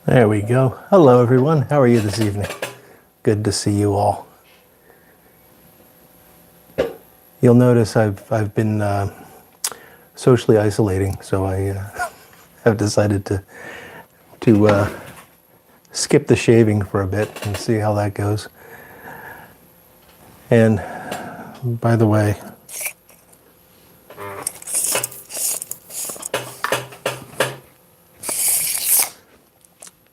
There we go. Hello everyone. How are you this evening? Good to see you all. You'll notice I've been socially isolating, so I have decided to skip the shaving for a bit and see how that goes. And by the way,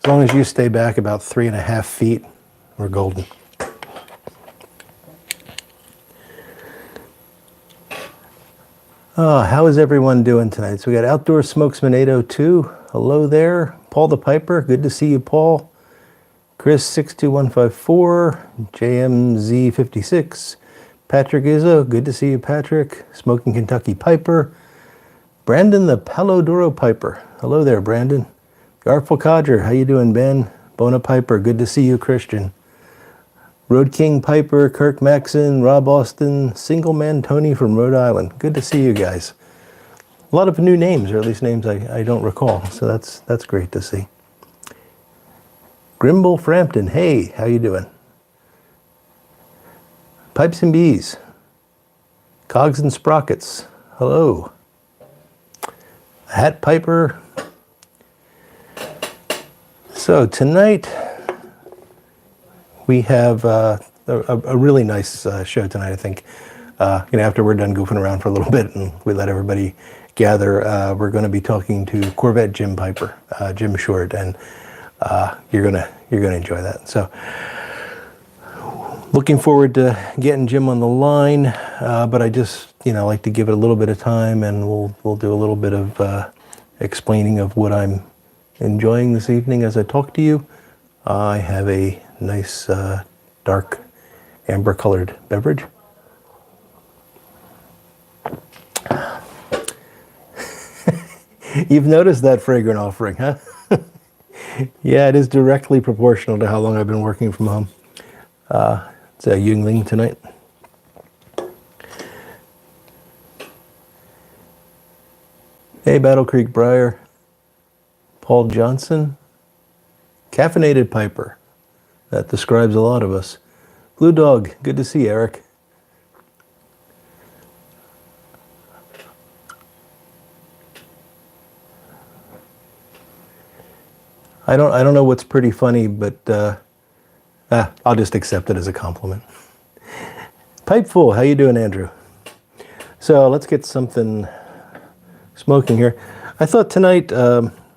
as long as you stay back about 3.5 feet, we're golden. How is everyone doing tonight? So we got Outdoor Smokesman 802. Hello there. Paul the Piper. Good to see you, Paul. Chris 62154. JMZ56. Patrick Izzo. Good to see you, Patrick. Smoking Kentucky Piper. Brandon the Palodoro Piper. Hello there, Brandon. Artful Codger, how you doing, Ben? Bona Piper, good to see you, Christian. Road King Piper, Kirk Maxon, Rob Austin, Single Man Tony from Rhode Island. Good to see you guys. A lot of new names, or at least names I don't recall, so that's great to see. Grimble Frampton, hey, how you doing? Pipes and Bees. Cogs and Sprockets, hello. Hat Piper. So tonight we have a really nice show tonight, I think. After we're done goofing around for a little bit and we let everybody gather, we're going to be talking to Corvette Jim Piper, Jim Short, and you're gonna enjoy that. So looking forward to getting Jim on the line, but I just like to give it a little bit of time, and we'll do a little bit of explaining of what I'm enjoying this evening as I talk to you. I have a nice dark amber colored beverage. You've noticed that fragrant offering, huh? Yeah, it is directly proportional to how long I've been working from home. It's a Yuengling tonight. Hey, Battle Creek Briar. Paul Johnson, Caffeinated Piper. That describes a lot of us. Blue Dog, good to see you, Eric. I don't know what's pretty funny, but I'll just accept it as a compliment. Pipeful, how you doing, Andrew? So let's get something smoking here. I thought tonight.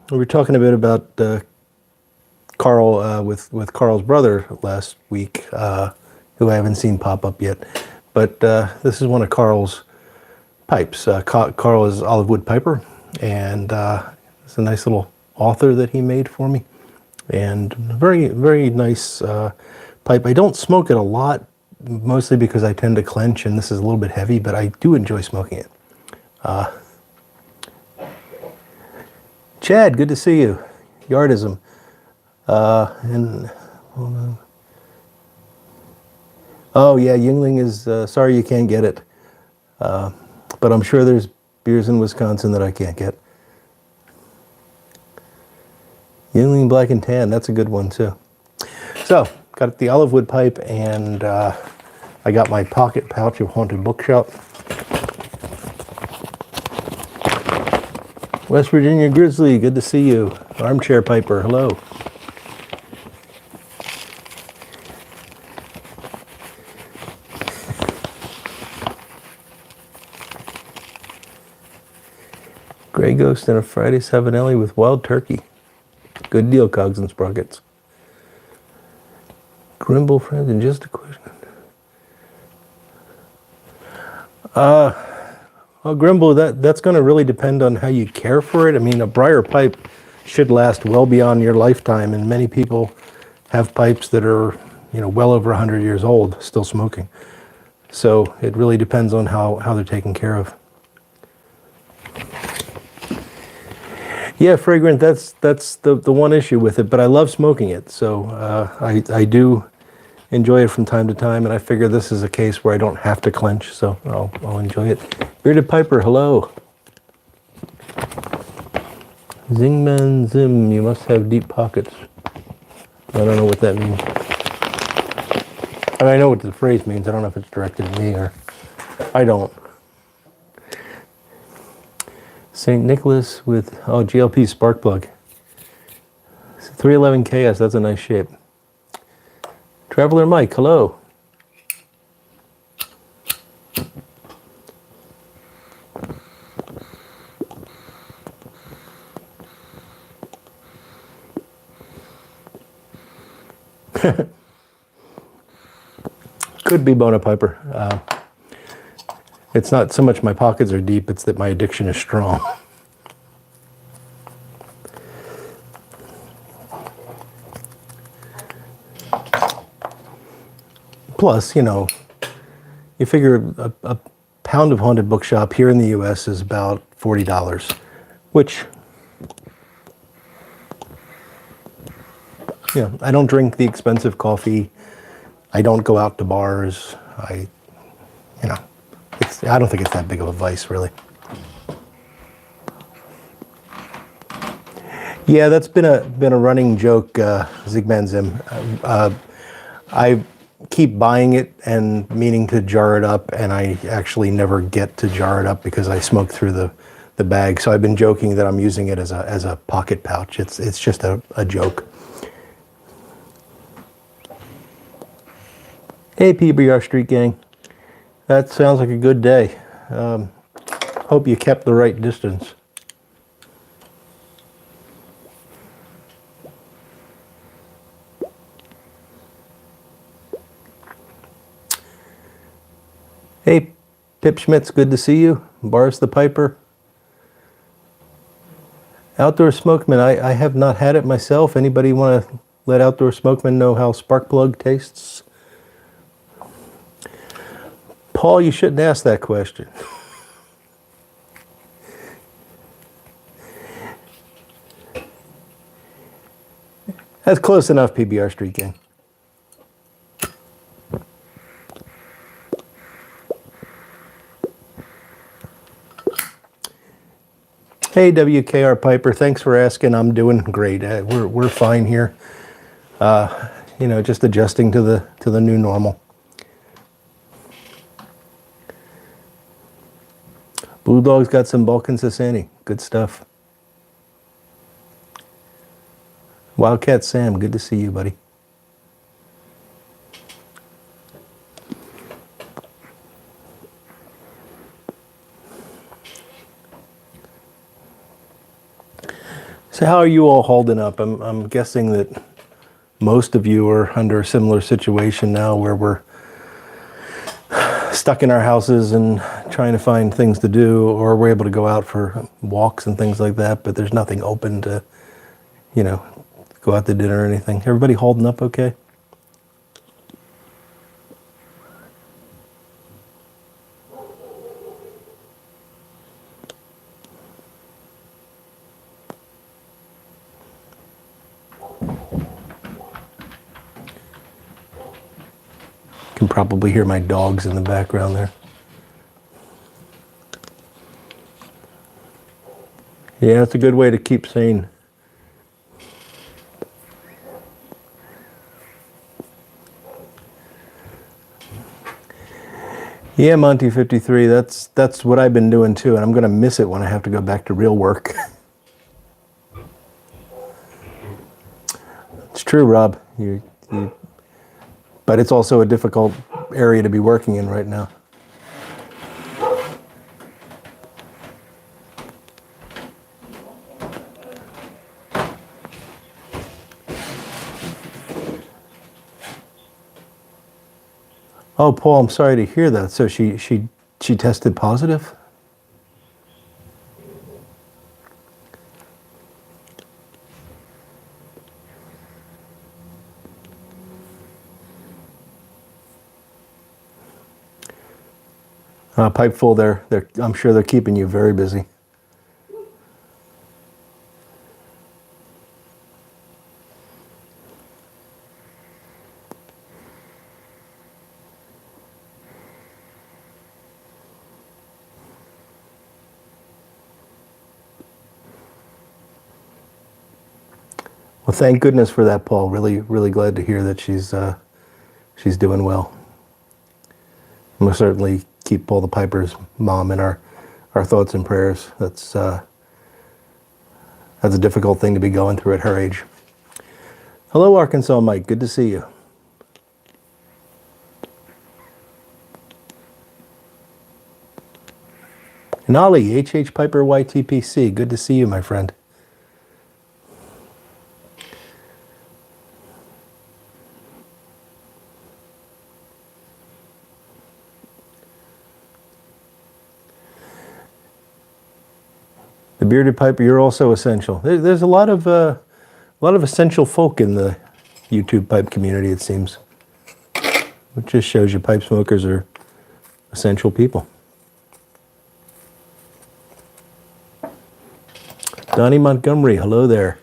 We were talking a bit about Carl with Carl's brother last week, who I haven't seen pop up yet. But this is one of Carl's pipes. Carl is Olive Wood Piper, and it's a nice little author that he made for me. And very, very nice pipe. I don't smoke it a lot, mostly because I tend to clench, and this is a little bit heavy, but I do enjoy smoking it. Chad, good to see you. Yardism. Oh yeah, Yuengling is, sorry you can't get it. But I'm sure there's beers in Wisconsin that I can't get. Yuengling Black and Tan, that's a good one too. So, got the olive wood pipe, and I got my pocket pouch of Haunted Bookshop. West Virginia Grizzly, good to see you. Armchair Piper, hello. Grey Ghost and a Friday Savinelli with wild turkey. Good deal, Cogs and Sprockets. Grimble Friends, and just a question. Well, Grimble, that's going to really depend on how you care for it. I mean, a briar pipe should last well beyond your lifetime, and many people have pipes that are, well over 100 years old, still smoking. So it really depends on how they're taken care of. Yeah, fragrant, that's the one issue with it, but I love smoking it, so I do enjoy it from time to time, and I figure this is a case where I don't have to clench, so I'll enjoy it. Bearded Piper, hello. Zingman Zim, you must have deep pockets. I don't know what that means. I mean, I know what the phrase means. I don't know if it's directed at me or... I don't. St. Nicholas with... Oh, GLP spark plug. 311 KS, that's a nice shape. Traveler Mike, hello. Could be Bona Piper. It's not so much my pockets are deep, it's that my addiction is strong. Plus, you know, you figure a pound of Haunted Bookshop here in the US is about $40, which, you know, I don't drink the expensive coffee. I don't go out to bars. You know, I don't think it's that big of a vice, really. Yeah, that's been a running joke, Zigman Zim. I keep buying it and meaning to jar it up, and I actually never get to jar it up because I smoke through the bag. So I've been joking that I'm using it as a pocket pouch. It's just a joke. Hey, PBR Street Gang. That sounds like a good day. Hope you kept the right distance. Hey, Pip Schmitz, good to see you. Boris the Piper. Outdoor Smokeman, I have not had it myself. Anybody want to let Outdoor Smokeman know how spark plug tastes? Paul, you shouldn't ask that question. That's close enough, PBR Street Gang. Hey, WKR Piper, thanks for asking. I'm doing great. We're fine here. You know, just adjusting to the new normal. Blue Dog's got some Balkan Sasani. Good stuff. Wildcat Sam, good to see you, buddy. So how are you all holding up? I'm guessing that most of you are under a similar situation now where we're stuck in our houses and trying to find things to do, or we're able to go out for walks and things like that, but there's nothing open to, you know, go out to dinner or anything. Everybody holding up okay? Can probably hear my dogs in the background there. Yeah, it's a good way to keep sane. Yeah, Monty 53, that's what I've been doing too, and I'm gonna miss it when I have to go back to real work. It's true, Rob. But it's also a difficult area to be working in right now. Oh, Paul, I'm sorry to hear that. So she tested positive? Pipe full there. I'm sure they're keeping you very busy. Well, thank goodness for that, Paul. Really, really glad to hear that she's doing well. We'll certainly keep Paul the Piper's mom in our thoughts and prayers. That's a difficult thing to be going through at her age. Hello, Arkansas Mike. Good to see you. And Ollie, H.H. Piper YTPC. Good to see you, my friend. The Bearded Piper, you're also essential. There's a lot of essential folk in the YouTube pipe community, it seems. It just shows you pipe smokers are essential people. Donnie Montgomery, hello there.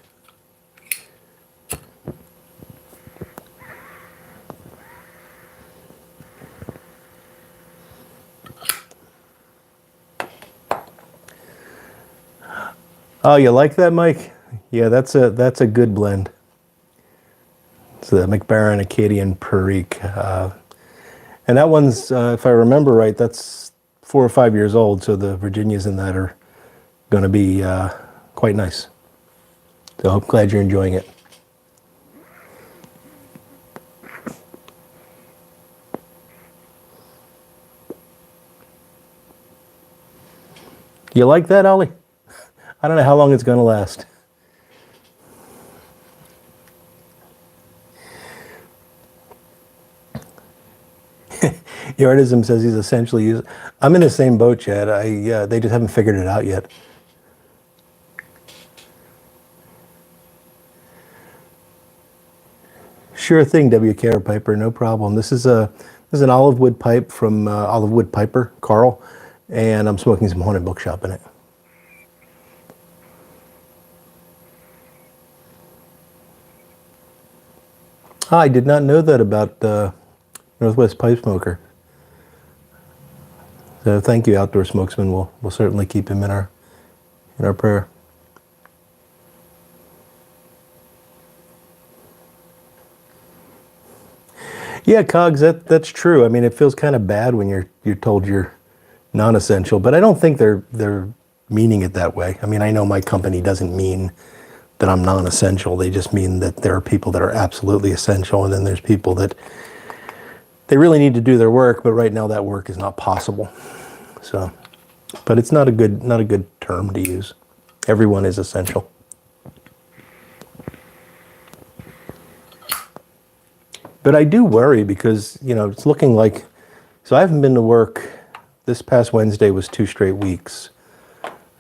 Oh, you like that, Mike? Yeah, that's a good blend. It's the McBaron Acadian Perique. And that one's, if I remember right, that's 4 or 5 years old, so the Virginias in that are going to be quite nice. So I'm glad you're enjoying it. You like that, Ollie? I don't know how long it's going to last. Yardism says he's essentially used. I'm in the same boat, Chad. They just haven't figured it out yet. Sure thing, WKR Piper, no problem. This is an olive wood pipe from Olive Wood Piper, Carl, and I'm smoking some Haunted Bookshop in it. I did not know that about Northwest Pipe Smoker. So thank you, Outdoor Smokesman. We'll certainly keep him in our prayer. Yeah, Cogs, that's true. I mean, it feels kind of bad when you're told you're non-essential, but I don't think they're meaning it that way. I mean, I know my company doesn't mean that I'm non-essential. They just mean that there are people that are absolutely essential, and then there's people that they really need to do their work, but right now that work is not possible. So, but it's not a good term to use. Everyone is essential. But I do worry because, it's looking like, so I haven't been to work. This past Wednesday was 2 straight weeks.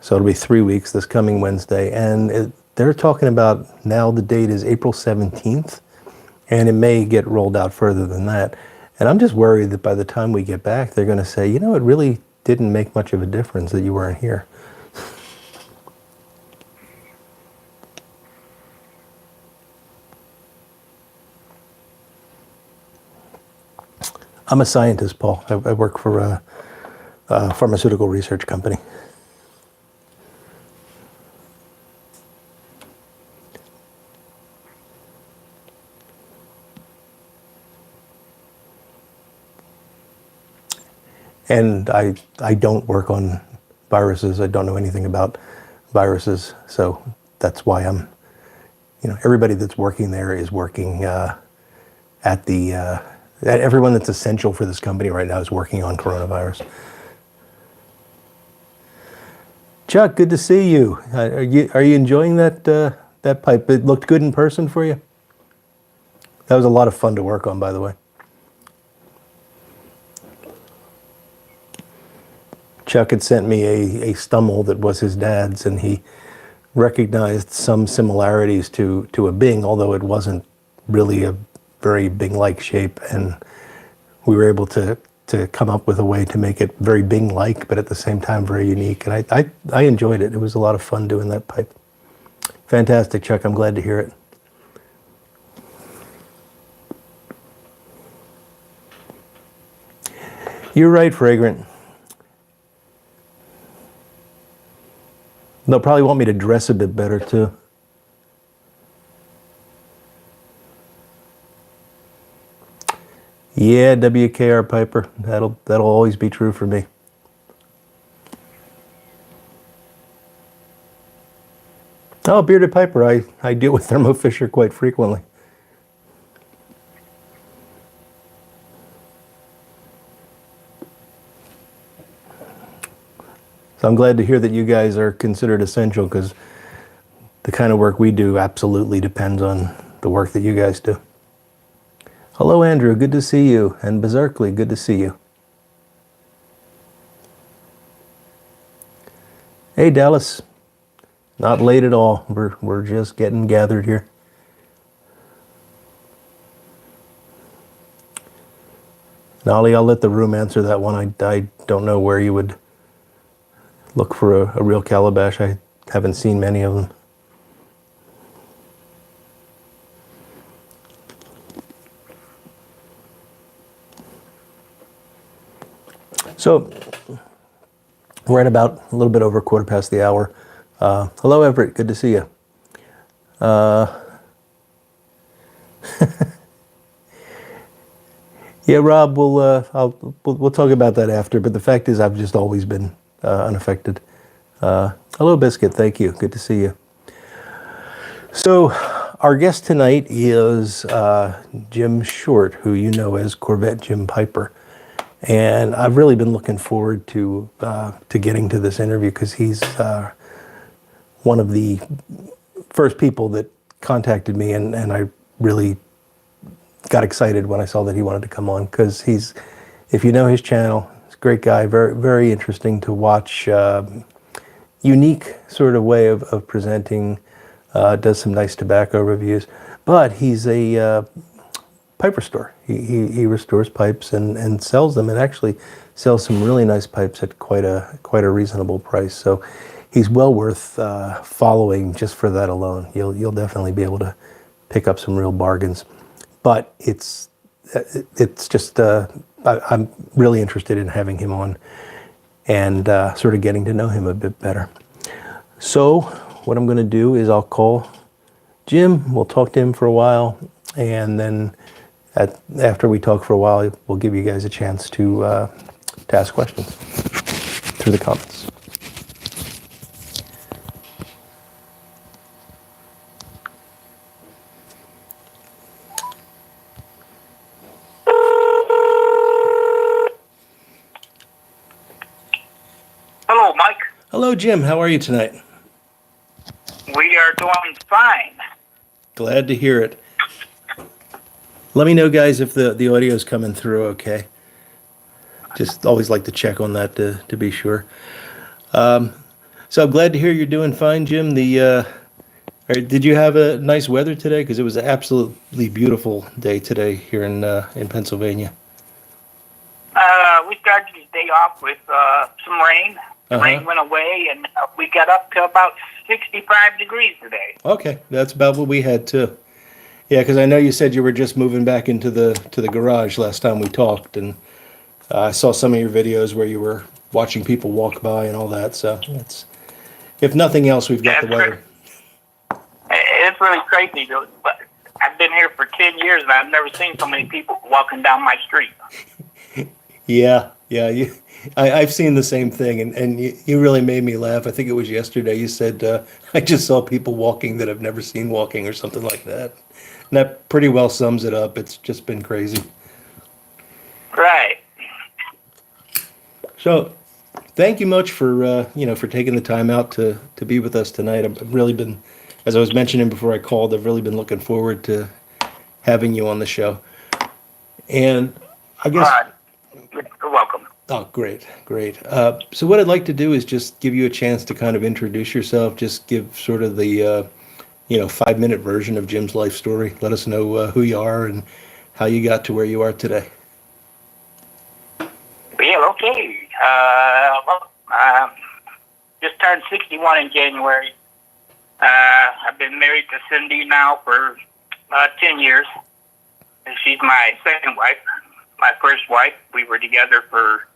So it'll be 3 weeks this coming Wednesday. And they're talking about, now the date is April 17th, and it may get rolled out further than that. And I'm just worried that by the time we get back, they're going to say, it really didn't make much of a difference that you weren't here. I'm a scientist, Paul. I work for a pharmaceutical research company. And I don't work on viruses. I don't know anything about viruses. So that's why I'm, everybody that's working there is working everyone that's essential for this company right now is working on coronavirus. Chuck, good to see you. Are you enjoying that pipe? It looked good in person for you? That was a lot of fun to work on, by the way. Chuck had sent me a Stummel that was his dad's, and he recognized some similarities to a Bing, although it wasn't really a very Bing-like shape, and we were able to come up with a way to make it very Bing-like, but at the same time very unique. And I enjoyed it. It was a lot of fun doing that pipe. Fantastic, Chuck. I'm glad to hear it. You're right, Fragrant. They'll probably want me to dress a bit better, too. Yeah, WKR Piper. That'll always be true for me. Oh, Bearded Piper. I deal with Thermo Fisher quite frequently. So I'm glad to hear that you guys are considered essential, because the kind of work we do absolutely depends on the work that you guys do. Hello, Andrew. Good to see you. And Berserkly, good to see you. Hey, Dallas. Not late at all. We're just getting gathered here. Nolly, I'll let the room answer that one. I don't know where you would look for a real calabash. I haven't seen many of them. So we're at about a little bit over 1:15. Hello, Everett. Good to see you. Yeah, Rob. We'll talk about that after. But the fact is, I've just always been unaffected. Hello, Biscuit. Thank you. Good to see you. So our guest tonight is Jim Short, who you know as Corvette Jim Piper. And I've really been looking forward to getting to this interview, because he's one of the first people that contacted me, and I really got excited when I saw that he wanted to come on, because he's, if you know his channel, he's a great guy, very, very interesting to watch, unique sort of way of presenting, does some nice tobacco reviews, but he's a Piper store. He restores pipes and sells them, and actually sells some really nice pipes at quite a reasonable price. So he's well worth following just for that alone. You'll definitely be able to pick up some real bargains. But it's just I'm really interested in having him on and sort of getting to know him a bit better. So what I'm going to do is I'll call Jim. We'll talk to him for a while, and then after we talk for a while, we'll give you guys a chance to ask questions through the comments. Hello, Mike. Hello, Jim. How are you tonight? We are doing fine. Glad to hear it. Let me know, guys, if the audio is coming through okay. Just always like to check on that to be sure. So I'm glad to hear you're doing fine, Jim. Did you have a nice weather today? Because it was an absolutely beautiful day today here in Pennsylvania. We started the day off with some rain. The rain went away, and we got up to about 65 degrees today. Okay, that's about what we had too. Yeah, because I know you said you were just moving back into the garage last time we talked, and I saw some of your videos where you were watching people walk by and all that. So it's, if nothing else, we've got the weather. It's really crazy, though. But I've been here for 10 years, and I've never seen so many people walking down my street. Yeah. I've seen the same thing, and you really made me laugh. I think it was yesterday. You said, I just saw people walking that I've never seen walking, or something like that. And that pretty well sums it up. It's just been crazy. Right. So, thank you much for for taking the time out to be with us tonight. I've really been, as I was mentioning before I called, I've really been looking forward to having you on the show. And I guess. You're welcome. Oh, great. So what I'd like to do is just give you a chance to kind of introduce yourself. Just give sort of the 5-minute version of Jim's life story. Let us know who you are and how you got to where you are today. Well, okay. Just turned 61 in January. I've been married to Cindy now for 10 years. And she's my second wife. My first wife, we were together for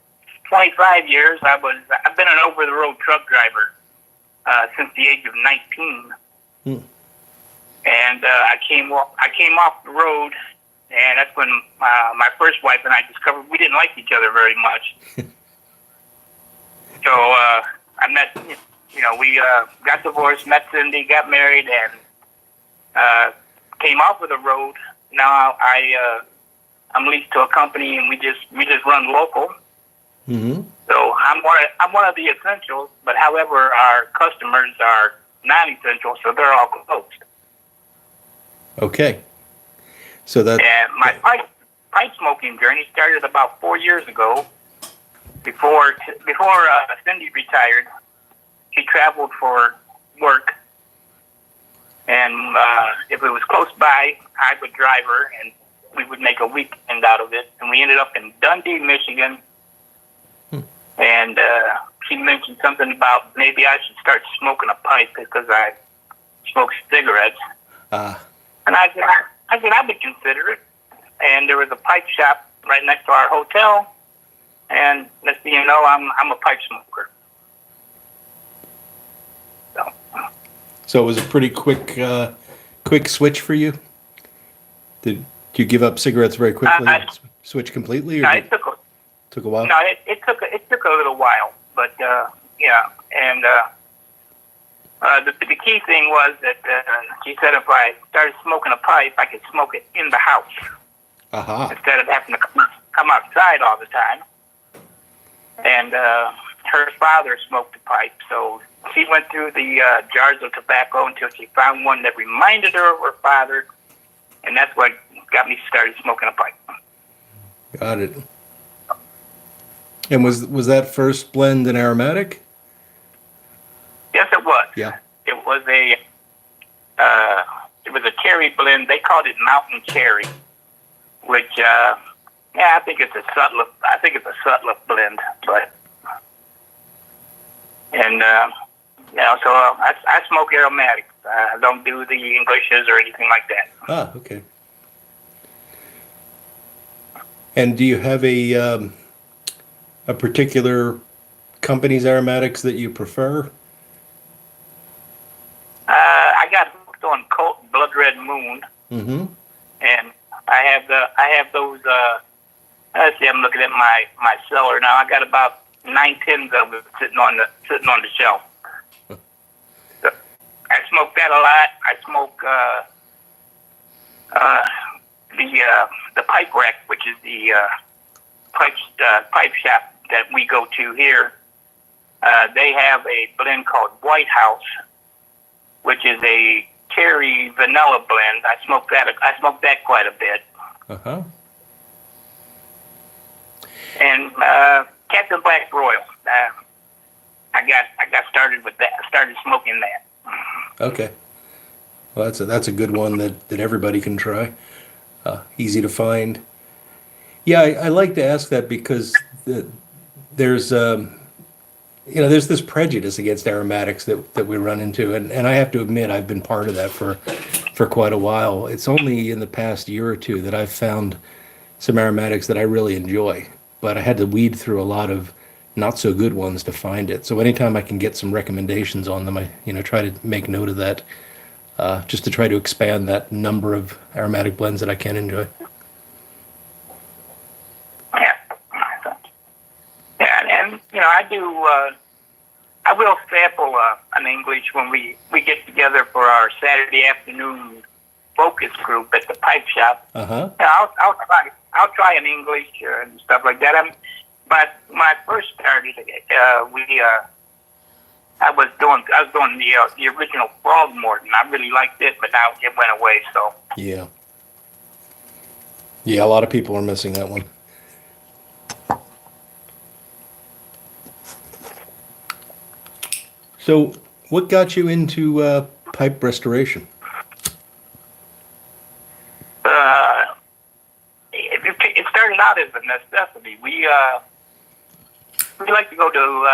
25 years. I've been an over-the-road truck driver since the age of 19. And I came off the road and that's when my first wife and I discovered we didn't like each other very much. So I met, we got divorced, met Cindy, got married, and came off of the road. Now I'm leased to a company, and we just run local. Mm-hmm. So I'm one of the essentials, but however, our customers are non-essential, so they're all closed. Okay. So that. And my pipe smoking journey started about 4 years ago. Before Cindy retired, she traveled for work, and if it was close by, I would drive her, and we would make a weekend out of it. And we ended up in Dundee, Michigan. And she mentioned something about maybe I should start smoking a pipe because I smoke cigarettes. And I said I would consider it. And there was a pipe shop right next to our hotel. And next thing you know, I'm a pipe smoker. So it was a pretty quick switch for you. Did you give up cigarettes very quickly? Switch completely, or no, it took a while? No, it took a little while, but yeah. And the key thing was that she said if I started smoking a pipe, I could smoke it in the house instead of having to come outside all the time. And her father smoked a pipe, so she went through the jars of tobacco until she found one that reminded her of her father, and that's what got me started smoking a pipe. Got it. And was that first blend an aromatic? Yes, it was. Yeah. It was a cherry blend. They called it Mountain Cherry, which I think it's a subtler blend, but and so I smoke aromatics. I don't do the Englishes or anything like that. Okay. And do you have a particular company's aromatics that you prefer? I got hooked on Colt Blood Red Moon, and I have those. Let's see, I'm looking at my cellar now. I got about 9 tins of it sitting on the shelf. So I smoke that a lot. I smoke the pipe rack, which is the pipe shop that we go to here. They have a blend called White House, which is a cherry vanilla blend. I smoke that quite a bit. And Captain Black Royal. I got started with that. I started smoking that. Okay. Well, that's a good one that everybody can try. Easy to find. Yeah, I like to ask that because there's this prejudice against aromatics that we run into, and I have to admit I've been part of that for quite a while. It's only in the past year or two that I've found some aromatics that I really enjoy, but I had to weed through a lot of not so good ones to find it. So anytime I can get some recommendations on them, I try to make note of that, just to try to expand that number of aromatic blends that I can enjoy. And I do. I will sample an English when we get together for our Saturday afternoon focus group at the pipe shop. I'll try an English and stuff like that. But when I first started, I was doing the original Frogmorton. I really liked it, but now it went away. So yeah, a lot of people are missing that one. So, what got you into pipe restoration? It started out as a necessity. We like to go to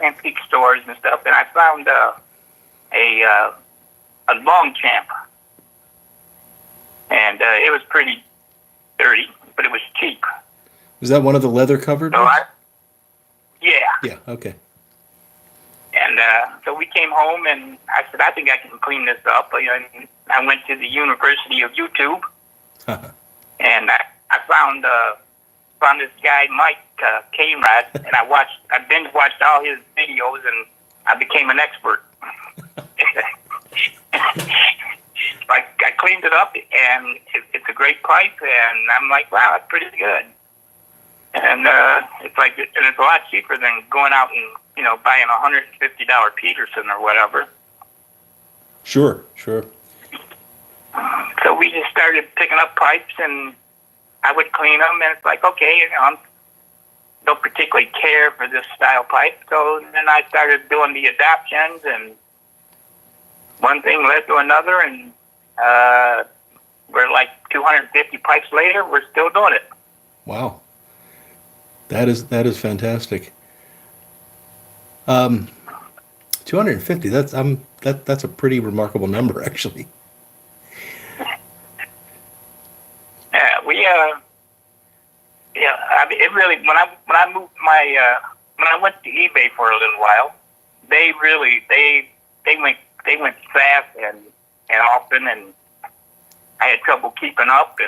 antique stores and stuff, and I found a Longchamp, and it was pretty dirty, but it was cheap. Was that one of the leather covered ones? Yeah. Yeah. Okay. And so we came home, and I said, I think I can clean this up. And I went to the University of YouTube, and I found this guy Mike Cainrod, and I binge watched all his videos, and I became an expert. Like I cleaned it up, and it's a great pipe, and I'm like, wow, that's pretty good. And it's a lot cheaper than going out and buying $150 Peterson or whatever. Sure. So we just started picking up pipes, and I would clean them, and it's like, okay, I don't particularly care for this style pipe. So then I started doing the adaptions, and one thing led to another, and we're like 250 pipes later, we're still doing it. Wow. That is fantastic. 250. That's a pretty remarkable number, actually. I mean, it really when I moved when I went to eBay for a little while, they went fast and often, and I had trouble keeping up,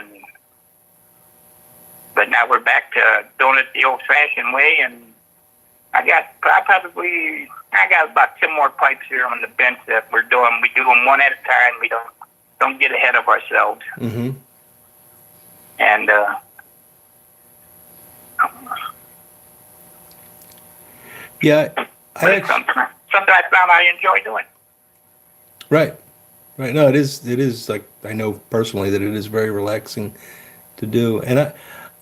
but now we're back to doing it the old-fashioned way, and I got about 10 more pipes here on the bench that we're doing. We do them one at a time. We don't get ahead of ourselves. Mm-hmm. And yeah, something I found I enjoy doing. Right. No, it is like, I know personally that it is very relaxing to do. And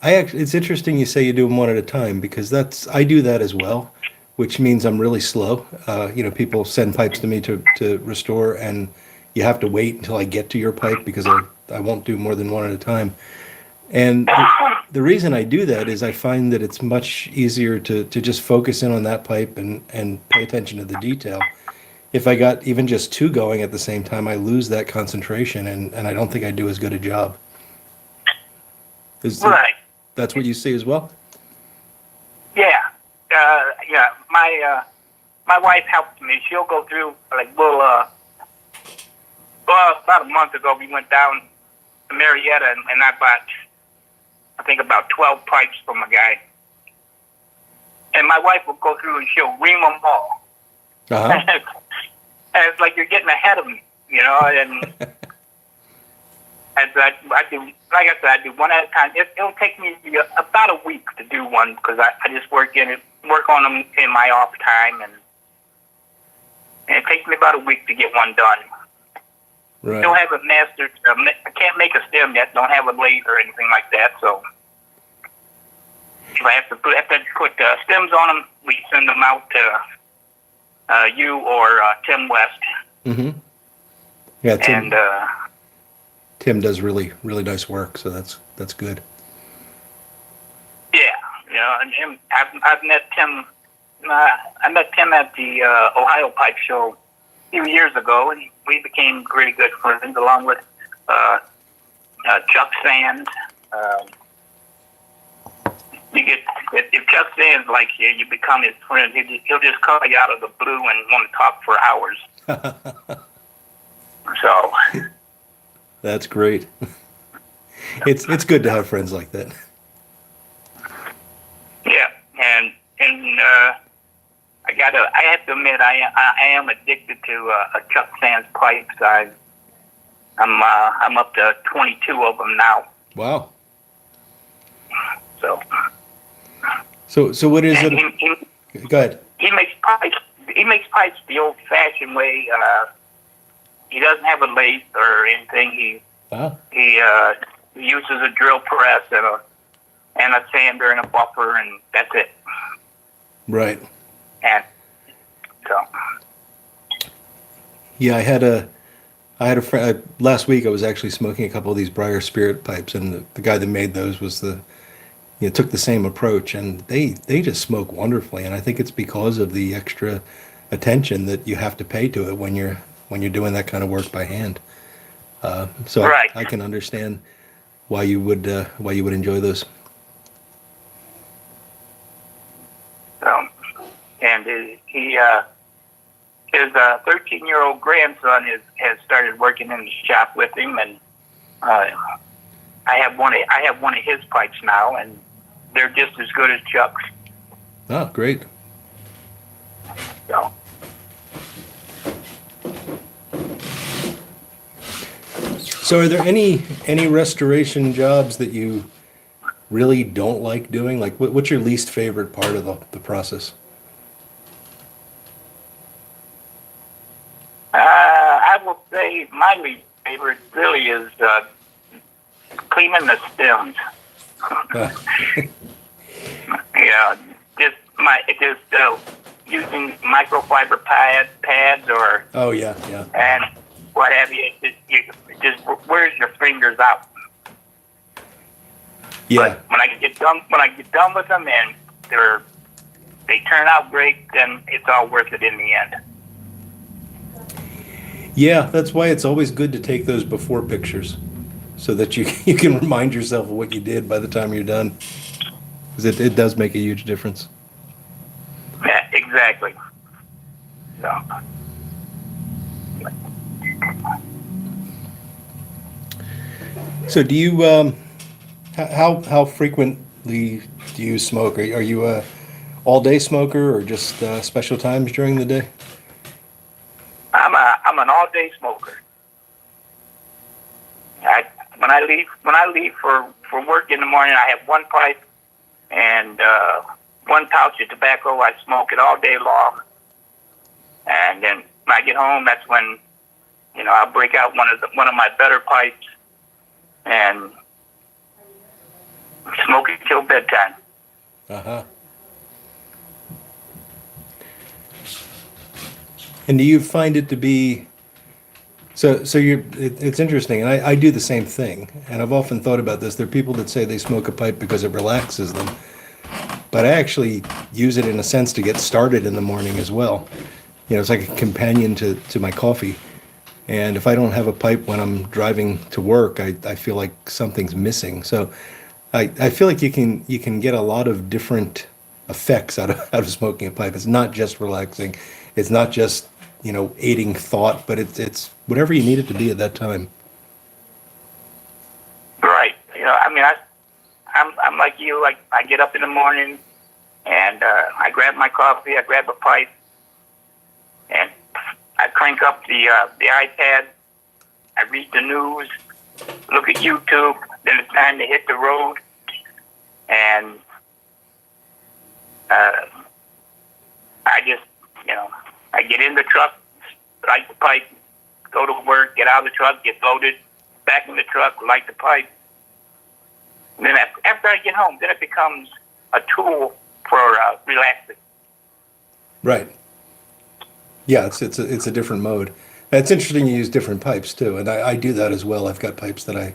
I actually, it's interesting you say you do them one at a time, because I do that as well, which means I'm really slow. People send pipes to me to restore, and you have to wait until I get to your pipe, because I won't do more than one at a time. And the reason I do that is I find that it's much easier to just focus in on that pipe and pay attention to the detail. If I got even just two going at the same time, I lose that concentration, and I don't think I do as good a job. Right. That's what you see as well? Yeah. My wife helps me. She'll go through, about a month ago, we went down to Marietta, and I bought, I think, about 12 pipes from a guy. And my wife will go through and she'll ream them all. Uh-huh. And it's like you're getting ahead of me, and I do, like I said, I do one at a time. It'll take me about a week to do one, because I just work on them in my off time, and it takes me about a week to get one done. Right. Don't have it mastered. I can't make a stem yet. Don't have a lathe or anything like that. So if I have to put stems on them, we send them out to you or Tim West. Mm-hmm. Yeah, and Tim does really, really nice work, so that's good. Yeah, and him, I've met Tim. I met Tim at the Ohio Pipe Show a few years ago, and we became really good friends, along with Chuck Sands. If Chuck Sands likes you, you become his friend. He'll just call you out of the blue and want to talk for hours. So that's great. It's good to have friends like that. Yeah, and I have to admit, I am addicted to Chuck Sands pipes. I'm up to 22 of them now. Wow. So what is it? Go ahead. He makes pipes the old-fashioned way. He doesn't have a lathe or anything. He uses a drill press and a sander and a buffer, and that's it. Right. And so. Yeah, I had a friend last week. I was actually smoking a couple of these Briar Spirit pipes, and the guy that made those took the same approach, and they just smoke wonderfully. And I think it's because of the extra attention that you have to pay to it when you're doing that kind of work by hand. So right. I can understand why you would enjoy those. And his 13-year-old grandson has started working in the shop with him, and I have one of his pipes now, and they're just as good as Chuck's. Oh, great. So. So are there any restoration jobs that you really don't like doing? Like, what's your least favorite part of the process? I will say my least favorite really is cleaning the stems. Yeah, just using microfiber pads or Oh yeah, yeah. and what have you. It just wears your fingers out. Yeah. But when I get done with them and they turn out great, then it's all worth it in the end. Yeah, that's why it's always good to take those before pictures, so that you can remind yourself of what you did by the time you're done. Because it does make a huge difference. Yeah, exactly. So. So do you how frequently do you smoke? Are you a all day smoker or just special times during the day? I'm an all day smoker. When I leave for work in the morning, I have one pipe and one pouch of tobacco. I smoke it all day long, and then when I get home, that's when I'll break out one of my better pipes and smoke it till bedtime. Uh-huh. And do you find it to be so it's interesting, and I do the same thing, and I've often thought about this. There are people that say they smoke a pipe because it relaxes them, but I actually use it in a sense to get started in the morning as well. It's like a companion to my coffee. And if I don't have a pipe when I'm driving to work, I feel like something's missing. So I feel like you can get a lot of different effects out of smoking a pipe. It's not just relaxing. It's not just, aiding thought, but it's whatever you need it to be at that time. Right. I'm like you. Like I get up in the morning and I grab my coffee. I grab a pipe and I crank up the iPad. I read the news, look at YouTube. Then it's time to hit the road, and I just, I get in the truck, light the pipe, go to work, get out of the truck, get loaded, back in the truck, light the pipe. And then after I get home, then it becomes a tool for relaxing. Right. Yeah, it's a different mode. And it's interesting you use different pipes too, and I do that as well. I've got pipes that I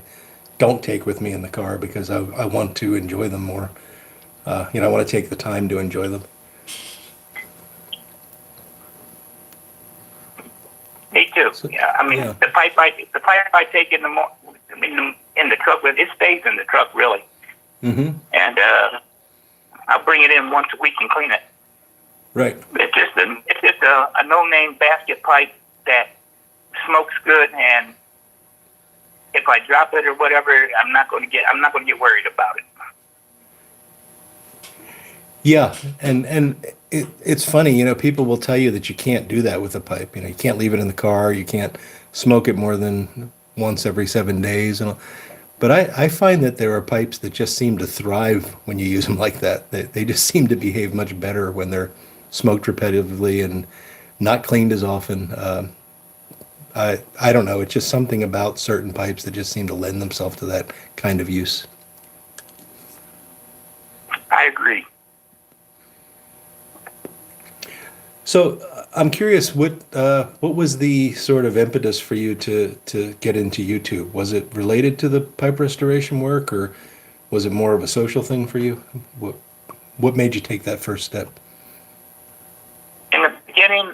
don't take with me in the car because I want to enjoy them more. I want to take the time to enjoy them. Me too. So, yeah, yeah. The pipe I take in the truck with it stays in the truck really. Mm-hmm. And I'll bring it in once a week and clean it. Right. It's just a no-name basket pipe that smokes good, and if I drop it or whatever, I'm not going to get worried about it. Yeah, and it's funny, people will tell you that you can't do that with a pipe. You can't leave it in the car. You can't smoke it more than once every 7 days. But I find that there are pipes that just seem to thrive when you use them like that. They just seem to behave much better when they're smoked repetitively and not cleaned as often. I don't know. It's just something about certain pipes that just seem to lend themselves to that kind of use. I agree. So I'm curious, what was the sort of impetus for you to get into YouTube? Was it related to the pipe restoration work, or was it more of a social thing for you? What made you take that first step? In the beginning,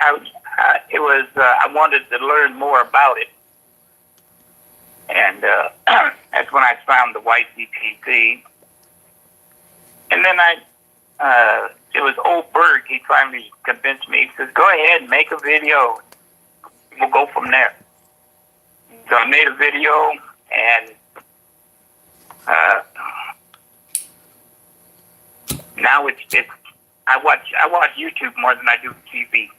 I wanted to learn more about it, and that's when I found the white CPC, and then it was old Berg. He finally convinced me. He says, "Go ahead and make a video. We'll go from there." So I made a video, and Uh, now it's I watch YouTube more than I do TV.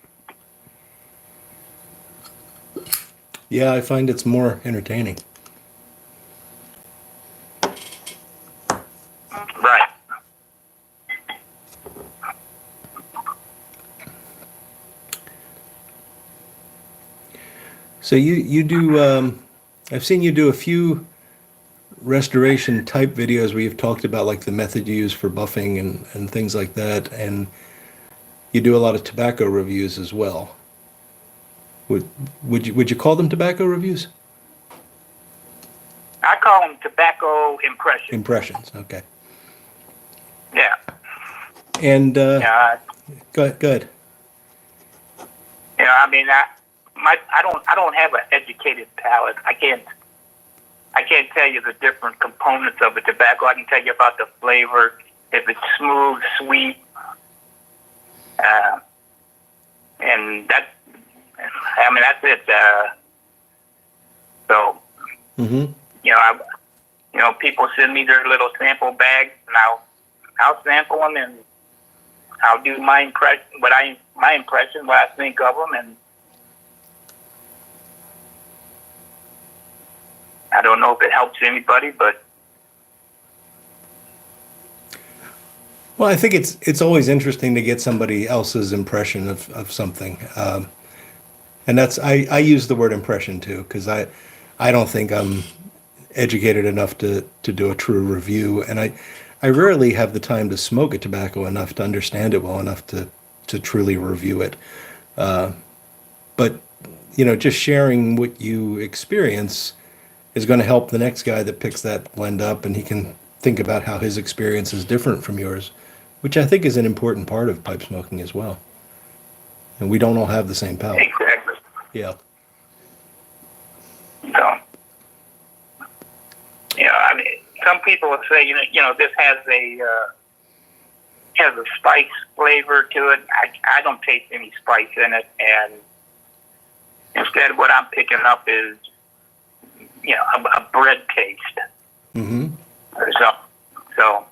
Yeah, I find it's more entertaining. Right. So you do, I've seen you do a few restoration type videos where you've talked about like the method you use for buffing and things like that, and you do a lot of tobacco reviews as well. Would you call them tobacco reviews? I call them tobacco impressions. Impressions, okay. Yeah. And Yeah. go ahead. You know, I mean, I don't have an educated palate. I can't tell you the different components of a tobacco. I can tell you about the flavor, if it's smooth, sweet, and that's it. So, Mm-hmm. People send me their little sample bags, and I'll sample them, and I'll do my impression, what I think of them, and I don't know if it helps anybody, but Well, I think it's always interesting to get somebody else's impression of something, and I use the word impression too because I don't think I'm educated enough to do a true review, and I rarely have the time to smoke a tobacco enough to understand it well enough to truly review it. But just sharing what you experience is going to help the next guy that picks that blend up, and he can think about how his experience is different from yours, which I think is an important part of pipe smoking as well. And we don't all have the same palate. exactly. Yeah. So, I mean, some people will say, this has a spice flavor to it. I don't taste any spice in it, and instead, what I'm picking up is, a bread taste. Mm-hmm. So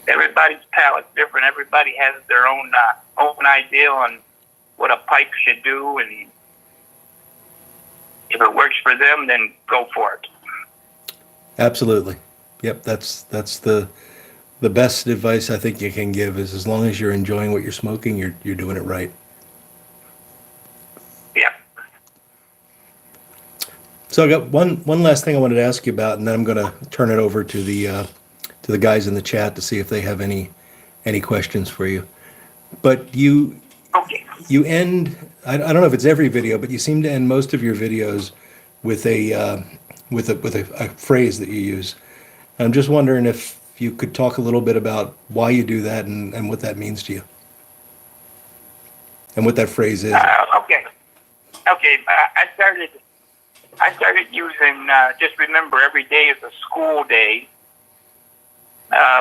everybody's palate's different. Everybody has their own idea on what a pipe should do, and if it works for them, then go for it. Absolutely. Yep. That's the best advice I think you can give is as long as you're enjoying what you're smoking, you're doing it right. Yeah. So I got one last thing I wanted to ask you about, and then I'm going to turn it over to the guys in the chat to see if they have any questions for you. But you end, I don't know if it's every video, but you seem to end most of your videos with a phrase that you use. I'm just wondering if you could talk a little bit about why you do that and what that means to you, and what that phrase is. Okay. I started using just remember every day is a school day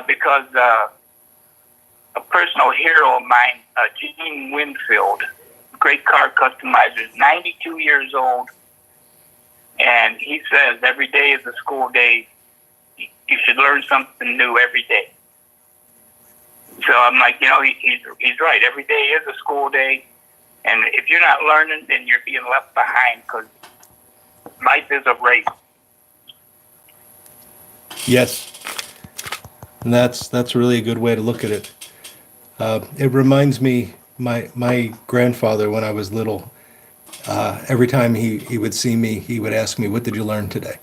because a personal hero of mine, Gene Winfield, great car customizer, is 92 years old, and he says every day is a school day. You should learn something new every day. So I'm like, he's right. Every day is a school day, and if you're not learning, then you're being left behind because life is a race. Yes, and that's really a good way to look at it. It reminds me, my grandfather, when I was little, every time he would see me, he would ask me, "What did you learn today?"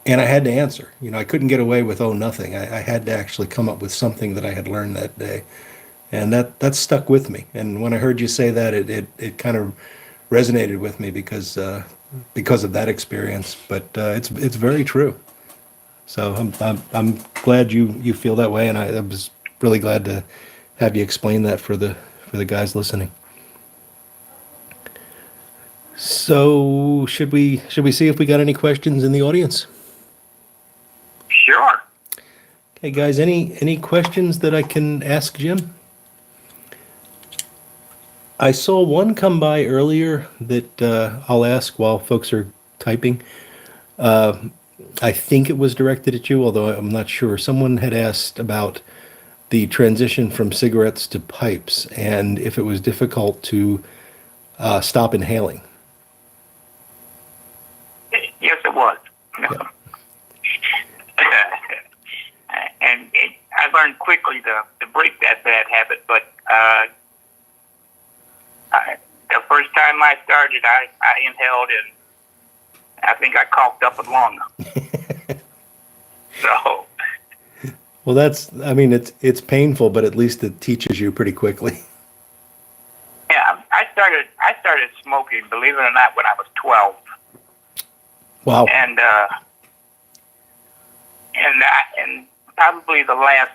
And I had to answer. I couldn't get away with, "Oh, nothing." I had to actually come up with something that I had learned that day, and that stuck with me. And when I heard you say that, it kind of resonated with me because of that experience. But it's very true. So I'm glad you feel that way, and I was really glad to have you explain that for the guys listening. So should we see if we got any questions in the audience? Sure. Hey guys, any questions that I can ask Jim? I saw one come by earlier that I'll ask while folks are typing. I think it was directed at you, although I'm not sure. Someone had asked about the transition from cigarettes to pipes and if it was difficult to stop inhaling. Yes, it was. Yeah. I learned quickly to break that bad habit, but the first time I started, I inhaled and I think I coughed up a lung. So. Well, it's painful, but at least it teaches you pretty quickly. Yeah, I started smoking, believe it or not, when I was 12. Wow. And probably the last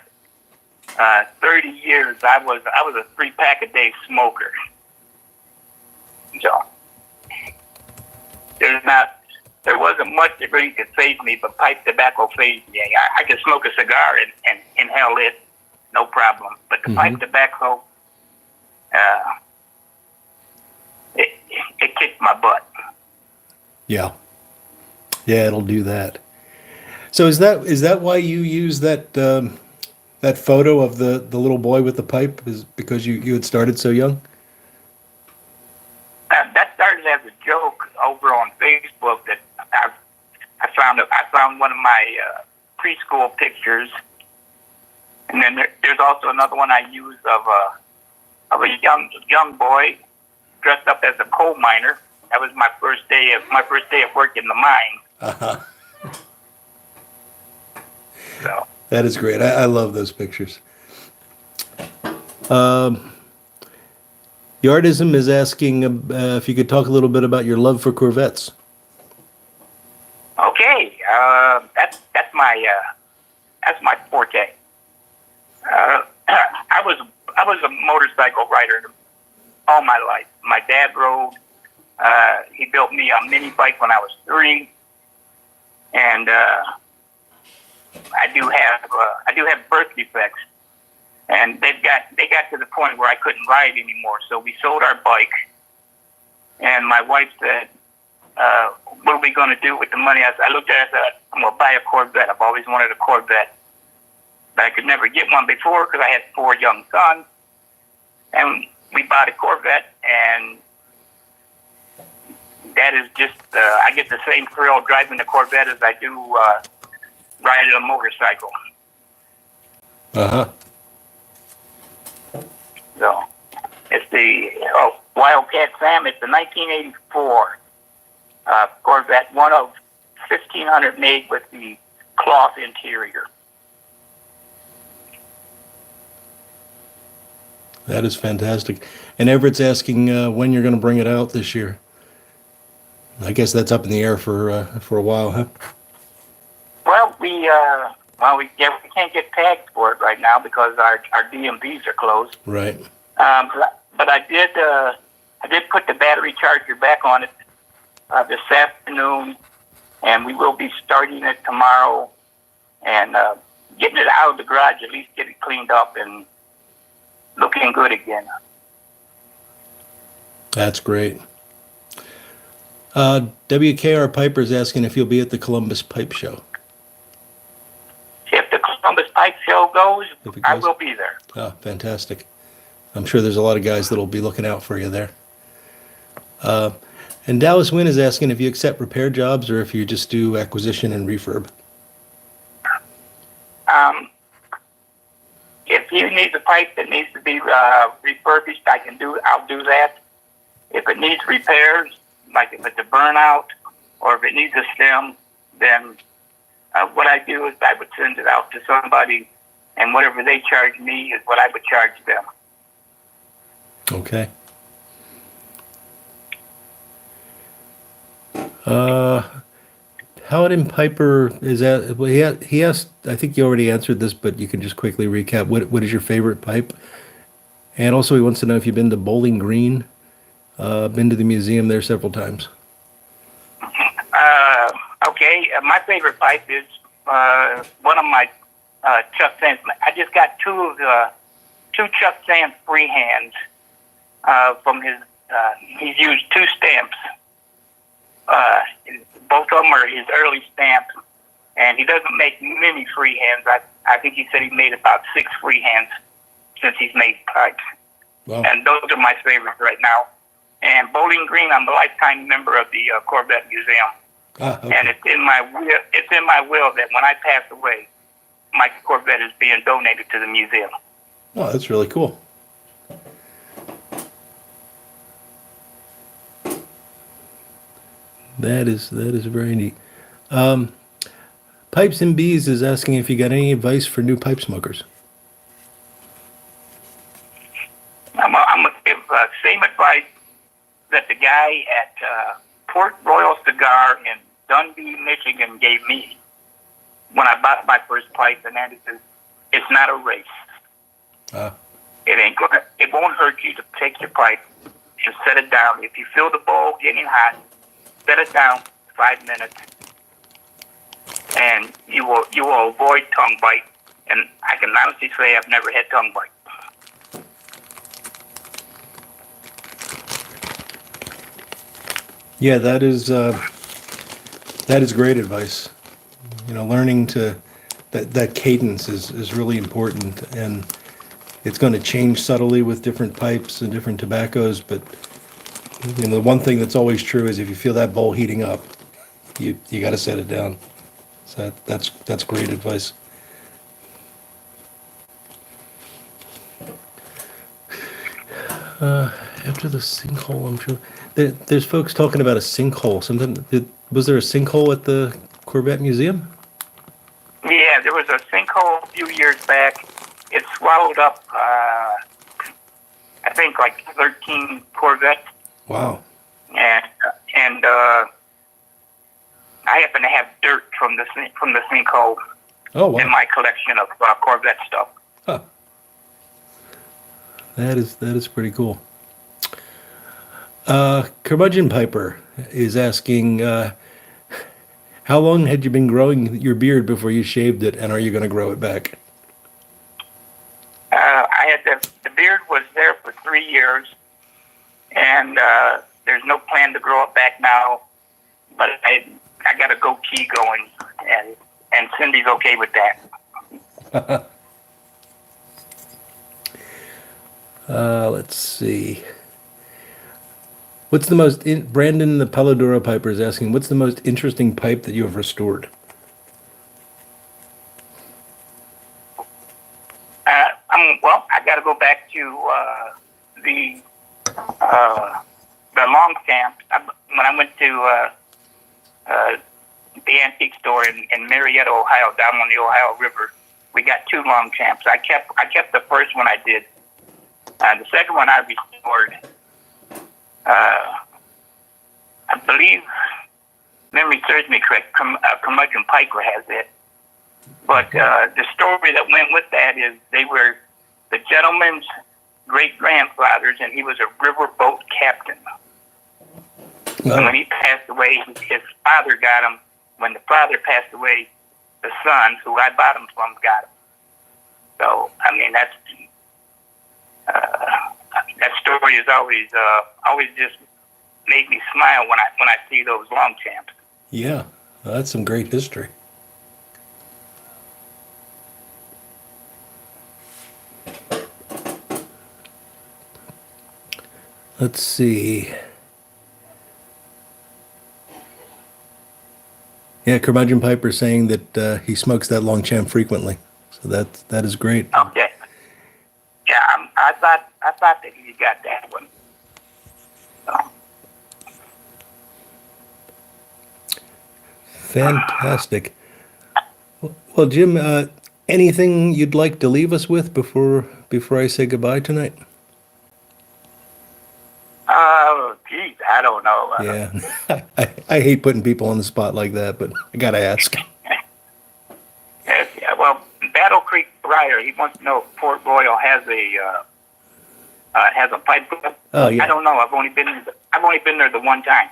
30 years, I was a 3-pack a day smoker. So there wasn't much that really could save me, but pipe tobacco phased me. I could smoke a cigar and inhale it, no problem. But the pipe tobacco, it kicked my butt. Yeah. Yeah, it'll do that. So is that why you use that that photo of the little boy with the pipe? Is because you had started so young? That started as a joke over on Facebook. That I found one of my preschool pictures, and then there's also another one I use of a young boy dressed up as a coal miner. That was my first day of work in the mine. Uh-huh. So That is great. I love those pictures. Yardism is asking if you could talk a little bit about your love for Corvettes. okay, that's my forte. I was a motorcycle rider all my life. My dad rode. He built me a mini bike when I was 3, and I do have birth defects, and they got to the point where I couldn't ride anymore. So we sold our bike, and my wife said, "What are we going to do with the money?" I looked at it and said, "I'm going to buy a Corvette. I've always wanted a Corvette, but I could never get one before because I had 4 young sons." And we bought a Corvette, and that is just, I get the same thrill driving the Corvette as I do riding a motorcycle. Uh-huh. So, it's the Wildcat Sam. It's the 1984 Corvette, one of 1,500 made with the cloth interior. That is fantastic. And Everett's asking when you're going to bring it out this year. I guess that's up in the air for a while, huh? Well, we can't get tags for it right now because our DMVs are closed. Right. But I did put the battery charger back on it this afternoon, and we will be starting it tomorrow and getting it out of the garage, at least get it cleaned up and looking good again. That's great. WKR Piper's asking if you'll be at the Columbus Pipe Show. If the Columbus Pipe Show goes, I will be there. Oh, fantastic. I'm sure there's a lot of guys that'll be looking out for you there. And Dallas Wynn is asking if you accept repair jobs or if you just do acquisition and refurb. If he needs a pipe that needs to be refurbished, I'll do that. If it needs repairs, like if it's a burnout or if it needs a stem, then what I do is I would send it out to somebody, and whatever they charge me is what I would charge them. Okay. Paladin Piper is at. Well, he asked. I think you already answered this, but you can just quickly recap. What is your favorite pipe? And also, he wants to know if you've been to Bowling Green. Been to the museum there several times. Okay, my favorite pipe is one of my Chuck Sands. I just got two Chuck Sands freehands from his. He's used 2 stamps. Both of them are his early stamps, and he doesn't make many freehands. I think he said he made about 6 freehands since he's made pipes. Wow. And those are my favorites right now. And Bowling Green, I'm a lifetime member of the Corvette Museum. Okay. And it's in my will. It's in my will that when I pass away, my Corvette is being donated to the museum. Oh, that's really cool. That is very neat. Pipes and Bees is asking if you got any advice for new pipe smokers. I'm going to give same advice that the guy at Port Royal Cigar in Dundee, Michigan gave me when I bought my first pipe, and that is, it's not a race. It won't hurt you to take your pipe and set it down. If you feel the bowl getting hot, set it down 5 minutes, and you will avoid tongue bite. And I can honestly say I've never had tongue bite. Yeah, that is great advice. Learning that cadence is really important, and it's going to change subtly with different pipes and different tobaccos. But the one thing that's always true is if you feel that bowl heating up, you got to set it down. So that's great advice. After the sinkhole, I'm sure there's folks talking about a sinkhole. Was there a sinkhole at the Corvette Museum? Yeah, there was a sinkhole a few years back. It swallowed up, I think, like 13 Corvettes. Wow. And I happen to have dirt from the sinkhole in my collection of Corvette stuff. Huh. That is pretty cool. Curmudgeon Piper is asking, how long had you been growing your beard before you shaved it, and are you going to grow it back? I had the beard was there for 3 years, and there's no plan to grow it back now. But I got a goatee going, and Cindy's okay with that. Let's see. What's the most Brandon the Palladora Piper is asking, what's the most interesting pipe that you have restored? Well, I got to go back to the Longchamp. When I went to the antique store in Marietta, Ohio, down on the Ohio River, we got 2 Longchamps. I kept the first one I did. The second one I restored. I believe, memory serves me correct, Curmudgeon Piper has it. But the story that went with that is they were the gentleman's great-grandfathers, and he was a riverboat captain. No. And when he passed away, his father got him. When the father passed away, the son, who I bought him from, got him. So, I mean, that story is always just made me smile when I see those Longchamps. Yeah, that's some great history. Let's see. Yeah, Curmudgeon Piper saying that he smokes that Longchamp frequently, so that is great. Okay. Yeah, I thought that you got that one. So. Fantastic. Well, Jim, anything you'd like to leave us with before I say goodbye tonight? Geez, I don't know. Yeah, I hate putting people on the spot like that, but I gotta ask. Yes, yeah, well, Battle Creek Briar, he wants to know if Port Royal has a pipe club. Oh yeah. I don't know. I've only been there the one time.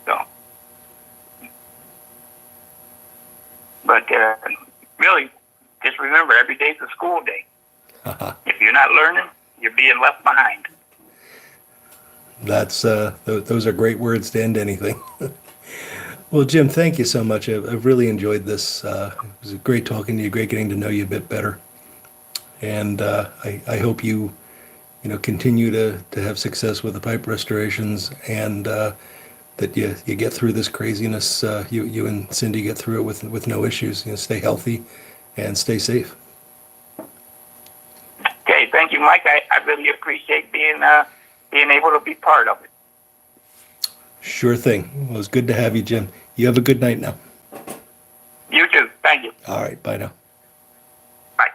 So, but really, just remember, every day's a school day. If you're not learning, you're being left behind. That's those are great words to end anything. Well, Jim, thank you so much. I've really enjoyed this. It was great talking to you, great getting to know you a bit better. And I hope you continue to have success with the pipe restorations and that you get through this craziness. You and Cindy get through it with no issues. Stay healthy and stay safe. Okay, thank you, Mike. I really appreciate being able to be part of it. Sure thing. Well, it's good to have you, Jim. You have a good night now. You too. Thank you. All right. Bye now. Bye.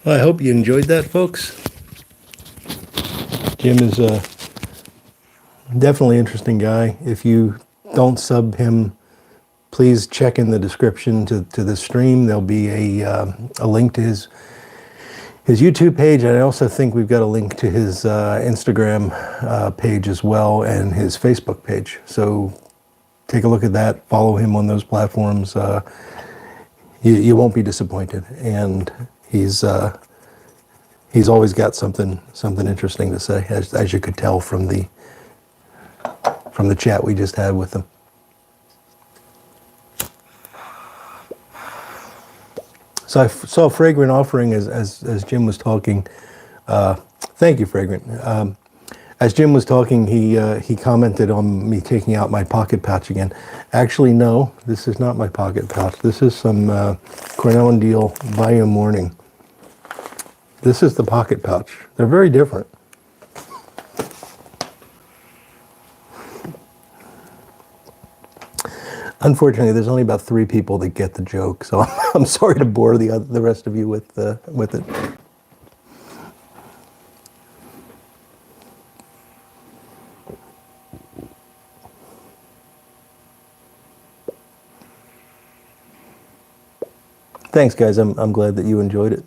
Well, I hope you enjoyed that, folks. Jim is a definitely interesting guy. If you don't sub him, please check in the description to this stream. There'll be a link to his YouTube page, and I also think we've got a link to his Instagram page as well, and his Facebook page. So take a look at that. Follow him on those platforms. You won't be disappointed, and he's always got something interesting to say, as you could tell from the chat we just had with him. So I saw Fragrant offering as Jim was talking. Thank you, Fragrant. As Jim was talking, he commented on me taking out my pocket pouch again. Actually, no, this is not my pocket pouch. This is some Cornell and Deal Bayou Morning. This is the pocket pouch. They're very different. Unfortunately, there's only about 3 people that get the joke, so I'm sorry to bore the rest of you with it. Thanks, guys. I'm glad that you enjoyed it.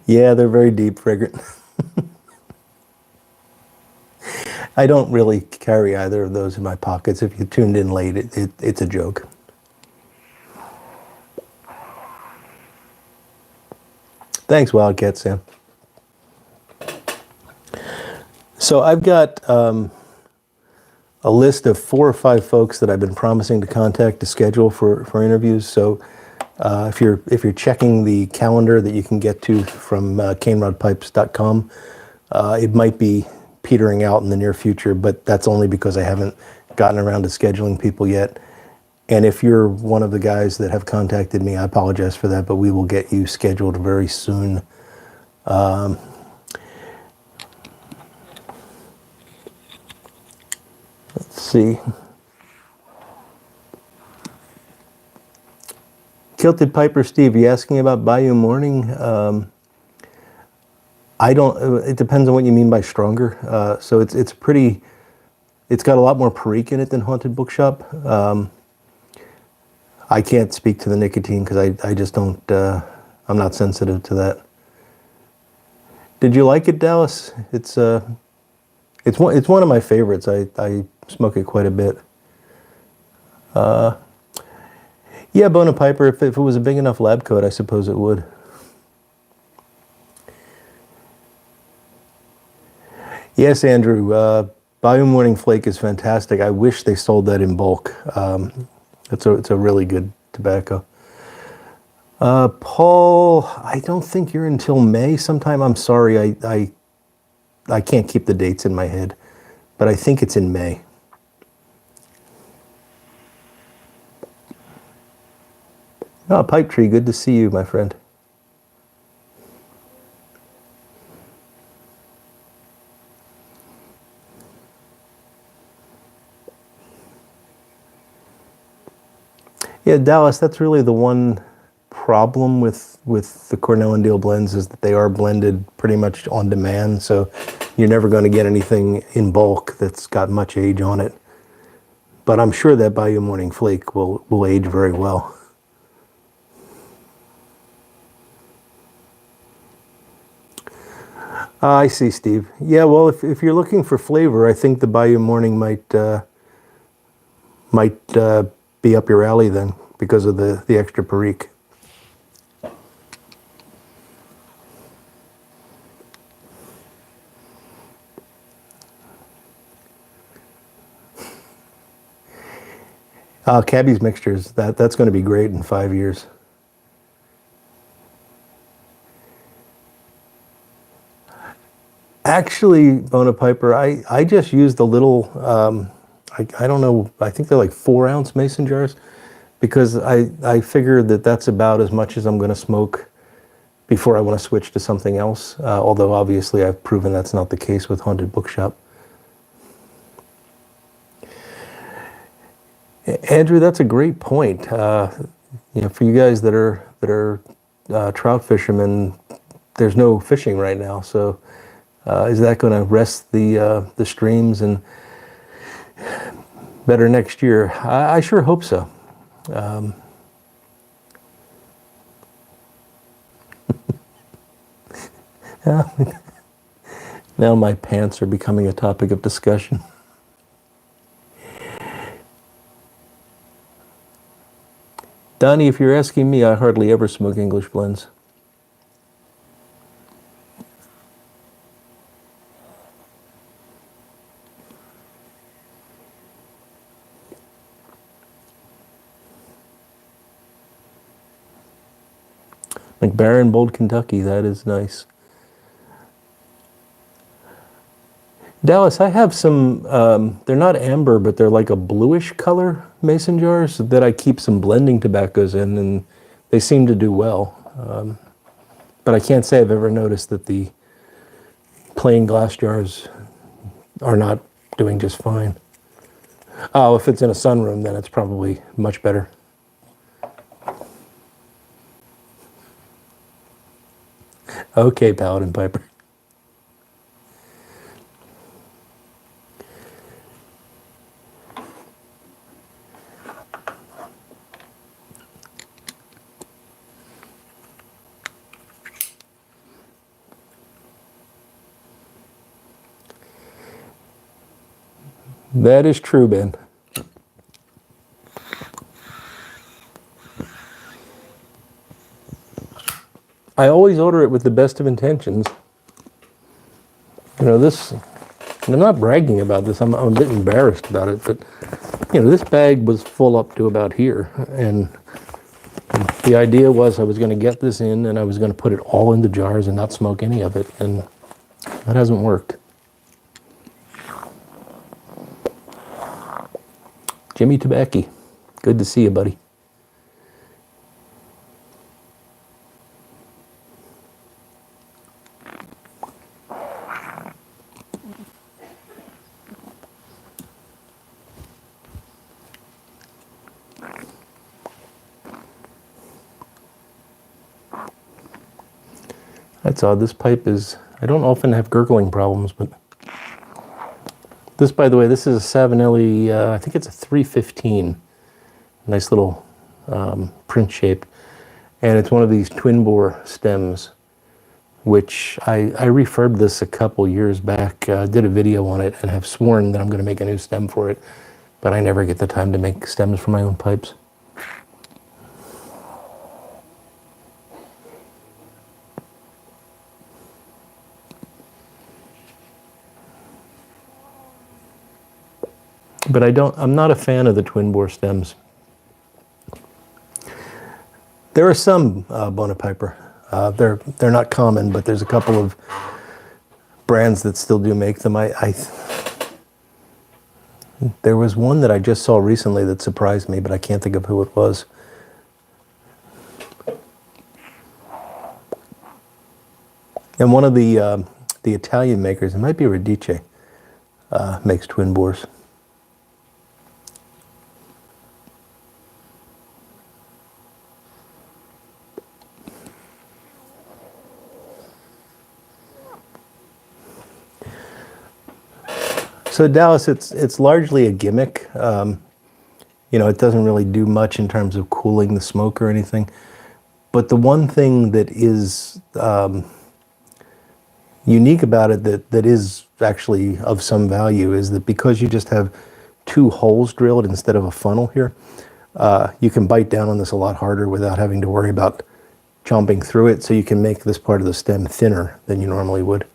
Yeah, they're very deep, Fragrant. I don't really carry either of those in my pockets. If you tuned in late, it's a joke. Thanks, Wildcat Sam. So I've got a list of 4 or 5 folks that I've been promising to contact to schedule for interviews. So if you're checking the calendar that you can get to from canerodpipes.com, it might be petering out in the near future, but that's only because I haven't gotten around to scheduling people yet. And if you're one of the guys that have contacted me, I apologize for that, but we will get you scheduled very soon. Let's see. Kilted Piper Steve, you asking about Bayou Morning? I don't, it depends on what you mean by stronger. So it's got a lot more Perique in it than Haunted Bookshop. I can't speak to the nicotine because I just don't, I'm not sensitive to that. Did you like it, Dallas? It's one of my favorites. I smoke it quite a bit. Yeah, Bona Piper, if it was a big enough lab coat, I suppose it would. Yes, Andrew, Bayou Morning Flake is fantastic. I wish they sold that in bulk. It's a really good tobacco. Paul, I don't think you're until May sometime. I'm sorry, I can't keep the dates in my head, but I think it's in May. Oh, Pipe Tree, good to see you, my friend. Yeah, Dallas, that's really the one problem with the Cornell and Deal blends is that they are blended pretty much on demand, so you're never going to get anything in bulk that's got much age on it. But I'm sure that Bayou Morning Flake will age very well. I see, Steve. Yeah, well, if you're looking for flavor, I think the Bayou Morning might be up your alley then because of the extra Perique. Cabby's mixtures, that's going to be great in 5 years. Actually, Bona Piper, I just used a little, I don't know, I think they're like 4-ounce mason jars, because I figured that that's about as much as I'm going to smoke before I want to switch to something else, although obviously I've proven that's not the case with Haunted Bookshop. Andrew, that's a great point. You know, for you guys that are trout fishermen, there's no fishing right now, so is that going to rest the streams and better next year? I sure hope so. Now my pants are becoming a topic of discussion. Donnie, if you're asking me, I hardly ever smoke English blends. McBaron Bold Kentucky, that is nice. Dallas, I have some, they're not amber, but they're like a bluish color mason jars that I keep some blending tobaccos in, and they seem to do well. But I can't say I've ever noticed that the plain glass jars are not doing just fine. Oh, if it's in a sunroom, then it's probably much better. Okay, Paladin Piper. That is true, Ben. I always order it with the best of intentions. You know, this, and I'm not bragging about this, I'm a bit embarrassed about it, but, you know, this bag was full up to about here, and the idea was I was going to get this in and I was going to put it all into jars and not smoke any of it, and that hasn't worked. Jimmy Tabacchi, good to see you, buddy. That's odd. This pipe is, I don't often have gurgling problems, but this, by the way, this is a Savinelli, I think it's a 315. Nice little print shape. And it's one of these twin bore stems, which I refurbed this a couple years back, did a video on it, and have sworn that I'm going to make a new stem for it, but I never get the time to make stems for my own pipes. But I'm not a fan of the twin bore stems. There are some Bona Piper. They're not common, but there's a couple of brands that still do make them. There was one that I just saw recently that surprised me, but I can't think of who it was. And one of the Italian makers, it might be Radice, makes twin bores. So Dallas, it's largely a gimmick. You know, it doesn't really do much in terms of cooling the smoke or anything. But the one thing that is unique about it that is actually of some value is that because you just have 2 holes drilled instead of a funnel here, you can bite down on this a lot harder without having to worry about chomping through it. So you can make this part of the stem thinner than you normally would.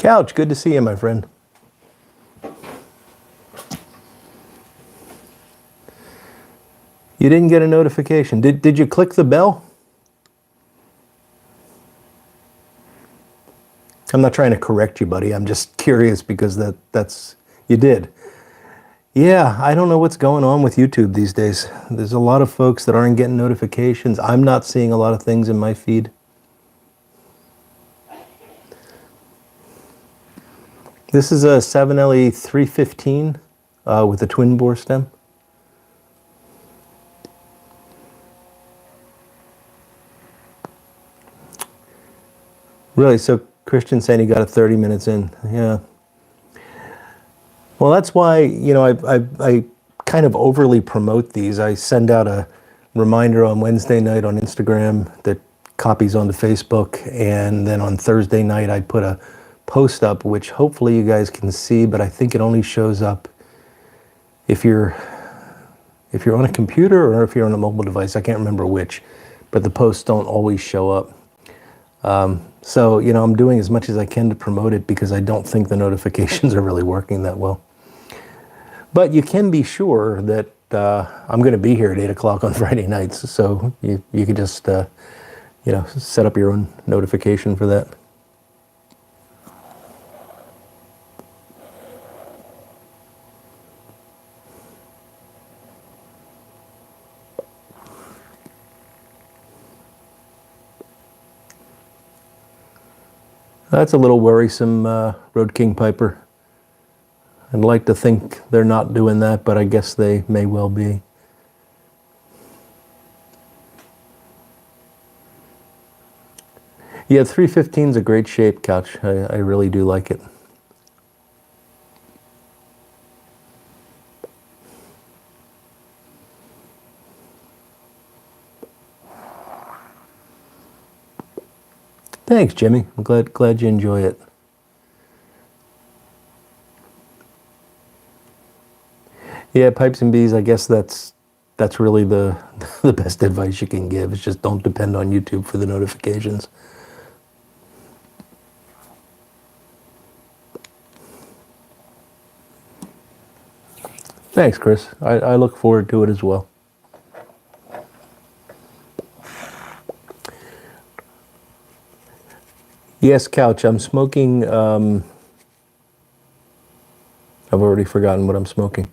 Couch, good to see you, my friend. You didn't get a notification. Did you click the bell? I'm not trying to correct you, buddy. I'm just curious because that's you did. Yeah, I don't know what's going on with YouTube these days. There's a lot of folks that aren't getting notifications. I'm not seeing a lot of things in my feed. This is a 7LE 315 with a twin bore stem. Really? So Christian saying he got it 30 minutes in. Yeah. Well, that's why, you know, I kind of overly promote these. I send out a reminder on Wednesday night on Instagram that copies onto Facebook, and then on Thursday night I put a post up, which hopefully you guys can see, but I think it only shows up if you're on a computer or if you're on a mobile device. I can't remember which, but the posts don't always show up. So, you know, I'm doing as much as I can to promote it because I don't think the notifications are really working that well. But you can be sure that I'm going to be here at 8 o'clock on Friday nights, so you can just, you know, set up your own notification for that. That's a little worrisome, Road King Piper. I'd like to think they're not doing that, but I guess they may well be. Yeah, 315 is a great shape, Couch. I really do like it. Thanks, Jimmy. I'm glad you enjoy it. Yeah, pipes and bees, I guess that's really the best advice you can give. Is just don't depend on YouTube for the notifications. Thanks, Chris. I look forward to it as well. Yes, Couch, I'm smoking, I've already forgotten what I'm smoking.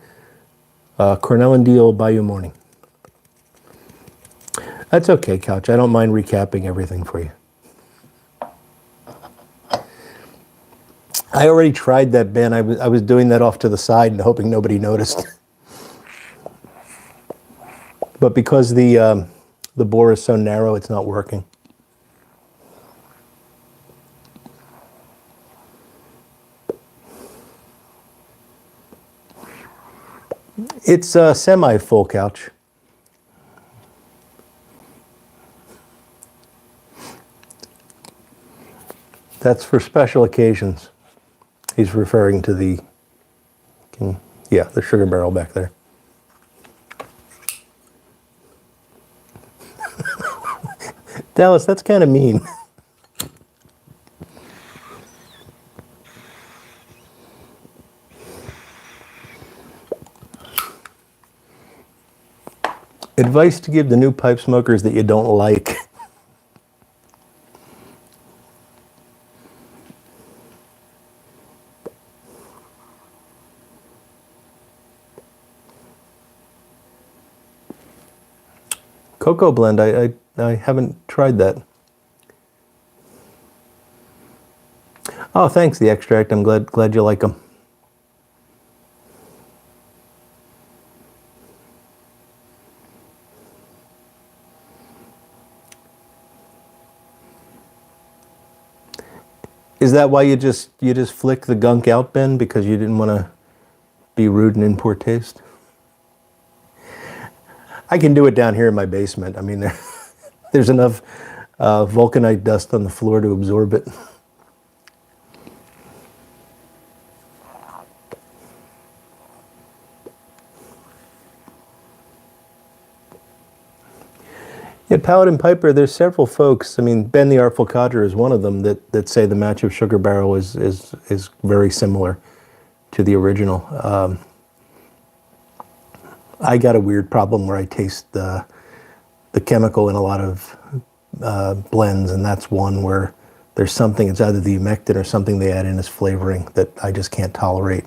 Cornell and Deal Bayou Morning. That's okay, Couch. I don't mind recapping everything for you. I already tried that, Ben. I was doing that off to the side and hoping nobody noticed. But because the bore is so narrow, it's not working. It's a semi-full, Couch. That's for special occasions. He's referring to the sugar barrel back there. Dallas, that's kind of mean. Advice to give the new pipe smokers that you don't like. Cocoa blend, I haven't tried that. Oh, thanks, the extract. I'm glad you like them. Is that why you just flick the gunk out, Ben, because you didn't want to be rude and in poor taste? I can do it down here in my basement. I mean, there's enough vulcanite dust on the floor to absorb it. At Paladin Piper, there's several folks. I mean, Ben the Artful Codger is one of them that say the Match of Sugar Barrel is very similar to the original. I got a weird problem where I taste the chemical in a lot of blends, and that's one where there's something, it's either the humectant or something they add in as flavoring that I just can't tolerate.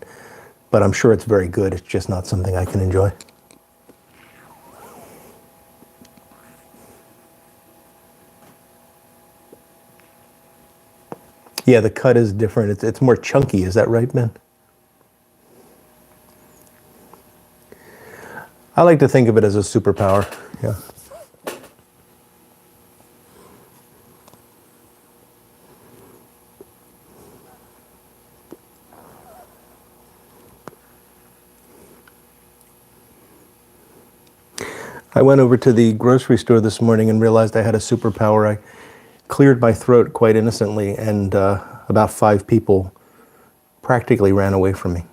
But I'm sure it's very good. It's just not something I can enjoy. Yeah, the cut is different. It's more chunky. Is that right, Ben? I like to think of it as a superpower. Yeah. I went over to the grocery store this morning and realized I had a superpower. I cleared my throat quite innocently, and about 5 people practically ran away from me.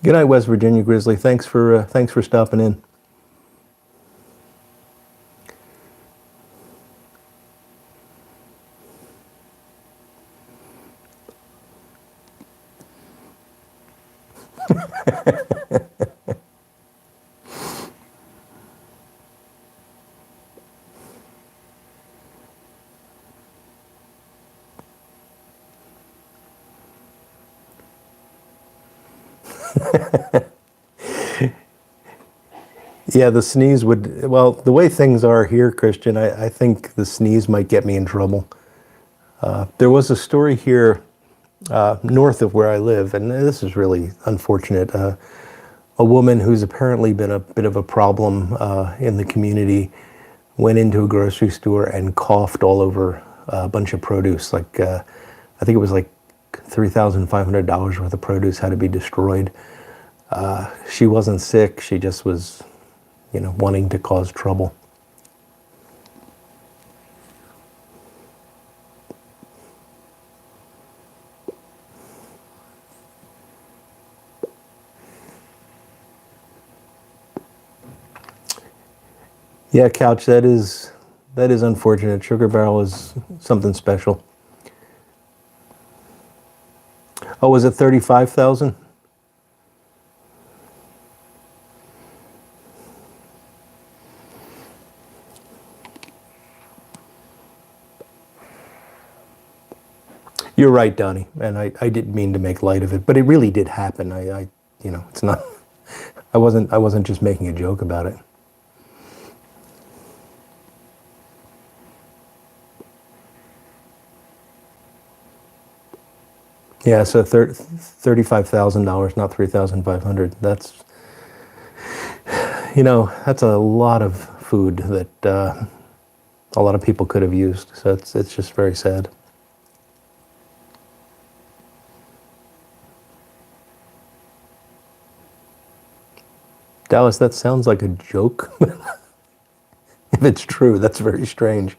Good night, West Virginia Grizzly. Thanks for stopping in. Yeah, the sneeze would, well, the way things are here, Christian, I think the sneeze might get me in trouble. There was a story here north of where I live, and this is really unfortunate. A woman who's apparently been a bit of a problem in the community went into a grocery store and coughed all over a bunch of produce. Like, I think it was like $3,500 worth of produce had to be destroyed. She wasn't sick, she just was, wanting to cause trouble. Yeah, Couch, that is unfortunate. Sugar Barrel is something special. Oh, was it 35,000? You're right, Donnie, and I didn't mean to make light of it, but it really did happen. It's not. I wasn't just making a joke about it. Yeah, so $35,000, not 3,500. That's a lot of food that a lot of people could have used. So it's just very sad. Dallas, that sounds like a joke. If it's true, that's very strange.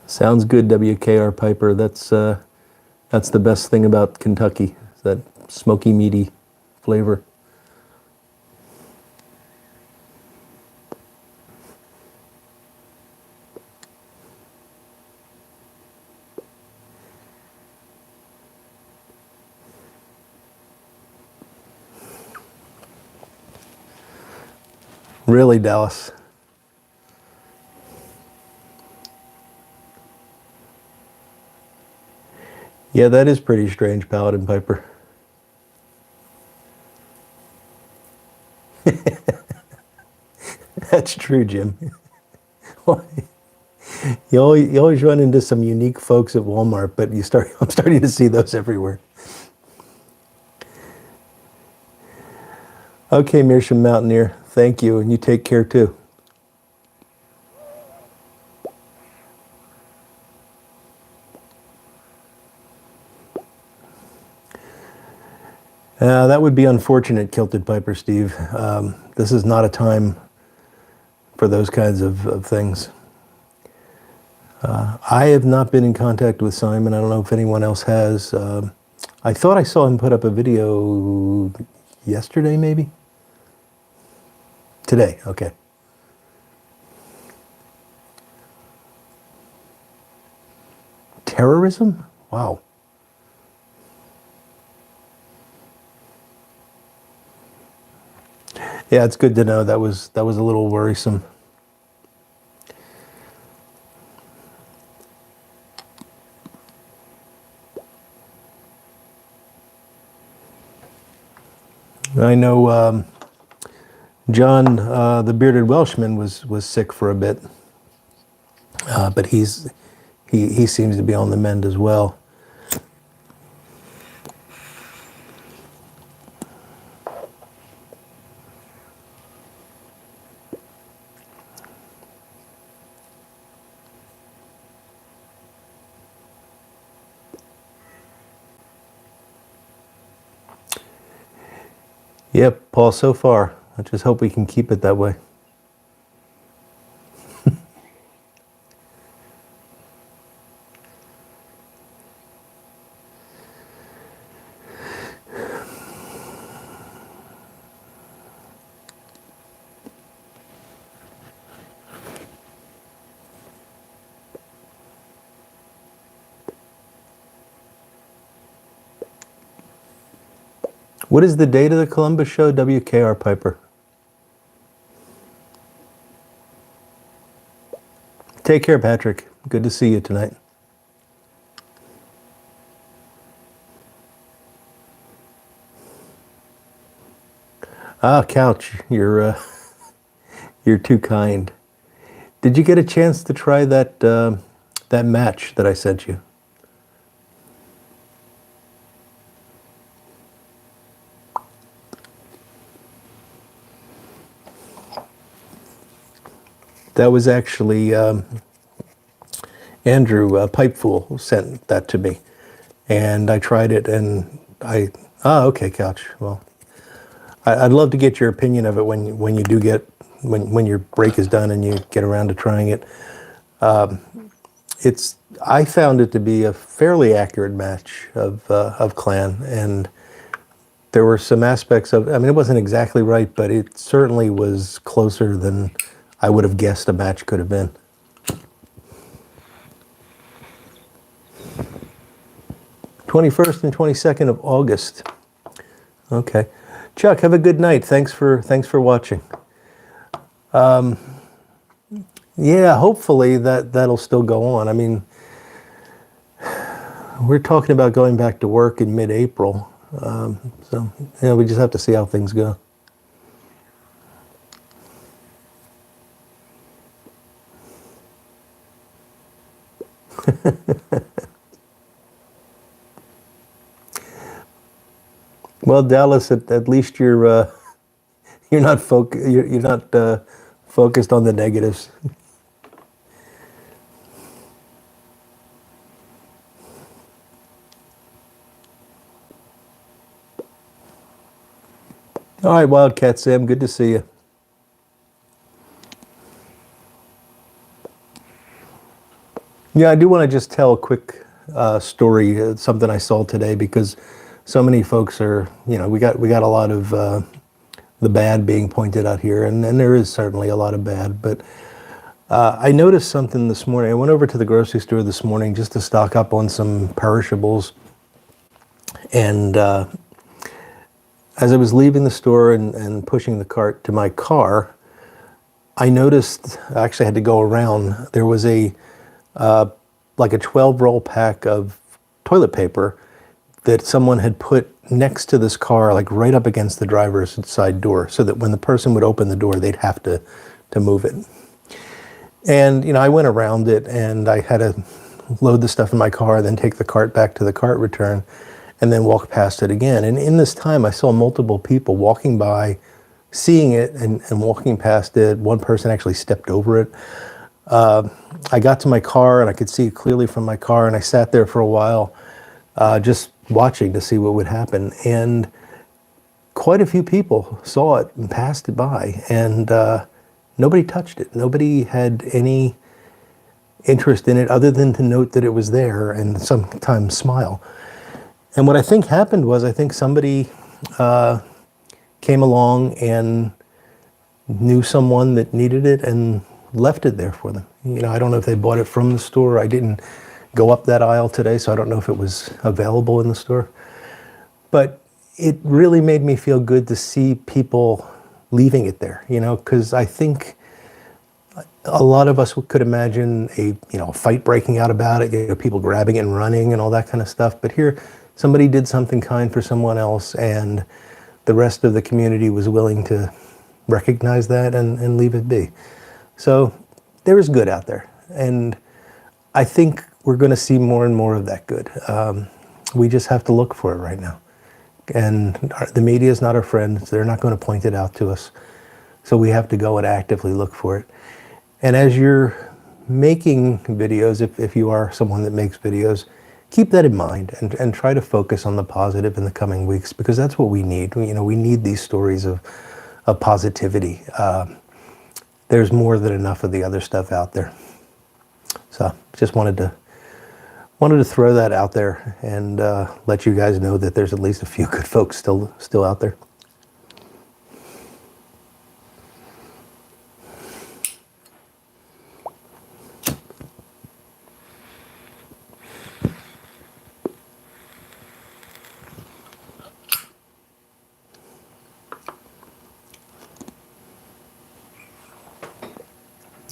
Sounds good, WKR Piper. That's the best thing about Kentucky, that smoky, meaty flavor. Really, Dallas? Yeah, that is pretty strange, Paladin Piper. That's true, Jim. You always run into some unique folks at Walmart, but I'm starting to see those everywhere. Okay, Meerschaum Mountaineer, thank you, and you take care too. That would be unfortunate, Kilted Piper Steve. This is not a time for those kinds of things. I have not been in contact with Simon. I don't know if anyone else has. I thought I saw him put up a video yesterday, maybe? Today, okay. Terrorism? Wow. Yeah, it's good to know. That was a little worrisome. I know John, the bearded Welshman, was sick for a bit, but he seems to be on the mend as well. Yep, Paul, so far. I just hope we can keep it that way. What is the date of the Columbus show, WKR Piper? Take care, Patrick. Good to see you tonight. Ah, Couch, you're too kind. Did you get a chance to try that that match that I sent you? That was actually Andrew Pipefool sent that to me, and I tried it, and okay, Couch. Well, I'd love to get your opinion of it when you do get when your break is done and you get around to trying it. I found it to be a fairly accurate match of Clan, and there were some aspects of. I mean, it wasn't exactly right, but it certainly was closer than I would have guessed a match could have been. '21st and '22nd of August. Okay, Chuck, have a good night. Thanks for watching. Yeah, hopefully that'll still go on. I mean, we're talking about going back to work in mid-April, so we just have to see how things go. Well, Dallas, at least you're not focused on the negatives. All right, Wildcat Sam, good to see you. Yeah, I do want to just tell a quick story, something I saw today, because so many folks are, we got a lot of the bad being pointed out here, and there is certainly a lot of bad, but I noticed something this morning. I went over to the grocery store this morning just to stock up on some perishables, and as I was leaving the store and pushing the cart to my car, I noticed, I actually had to go around, there was like a 12-roll pack of toilet paper that someone had put next to this car, like right up against the driver's side door, so that when the person would open the door, they'd have to move it. And, I went around it, and I had to load the stuff in my car, then take the cart back to the cart return, and then walk past it again. And in this time, I saw multiple people walking by, seeing it and walking past it. One person actually stepped over it. I got to my car, and I could see it clearly from my car, and I sat there for a while, just watching to see what would happen. And quite a few people saw it and passed it by, and nobody touched it. Nobody had any interest in it other than to note that it was there and sometimes smile. And what I think happened was, I think somebody came along and knew someone that needed it and left it there for them. You know, I don't know if they bought it from the store. I didn't go up that aisle today, so I don't know if it was available in the store. But it really made me feel good to see people leaving it there, you know, because I think a lot of us could imagine a fight breaking out about it, you know, people grabbing it and running and all that kind of stuff. But here, somebody did something kind for someone else, and the rest of the community was willing to recognize that and leave it be. So there is good out there, and I think we're going to see more and more of that good. We just have to look for it right now. And the media is not our friend. They're not going to point it out to us. So we have to go and actively look for it. And as you're making videos, if you are someone that makes videos, keep that in mind and try to focus on the positive in the coming weeks, because that's what we need. You know, we need these stories of positivity. There's more than enough of the other stuff out there. So just wanted to throw that out there and let you guys know that there's at least a few good folks still out there.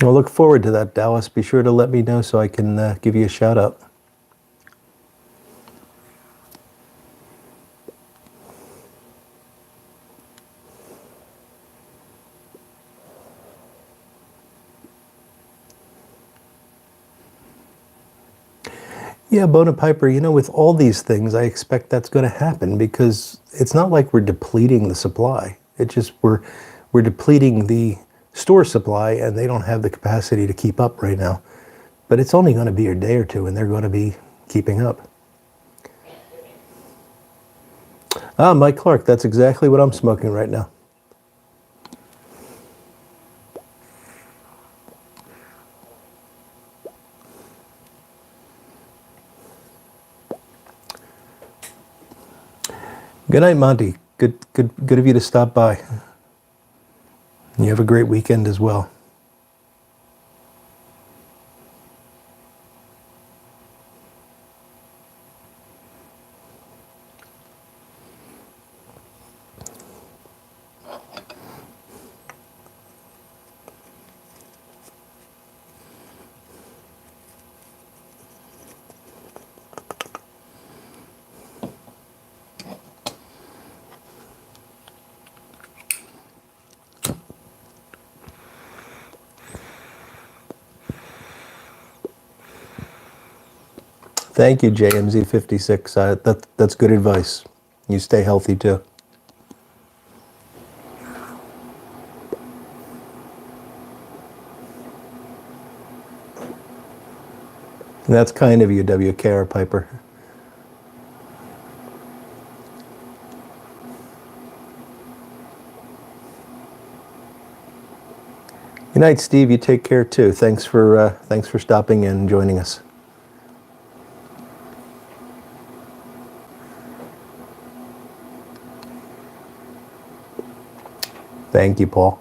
I'll look forward to that, Dallas. Be sure to let me know so I can give you a shout out. Yeah, Bona Piper, you know, with all these things, I expect that's going to happen, because it's not like we're depleting the supply. It's just we're depleting the store supply, and they don't have the capacity to keep up right now. But it's only going to be a day or two, and they're going to be keeping up. Ah, Mike Clark, that's exactly what I'm smoking right now. Good night, Monty. Good of you to stop by. You have a great weekend as well. Thank you, JMZ56. That's good advice. You stay healthy too. And that's kind of you, WKR Piper. Good night, Steve. You take care too. Thanks for stopping in and joining us. Thank you, Paul.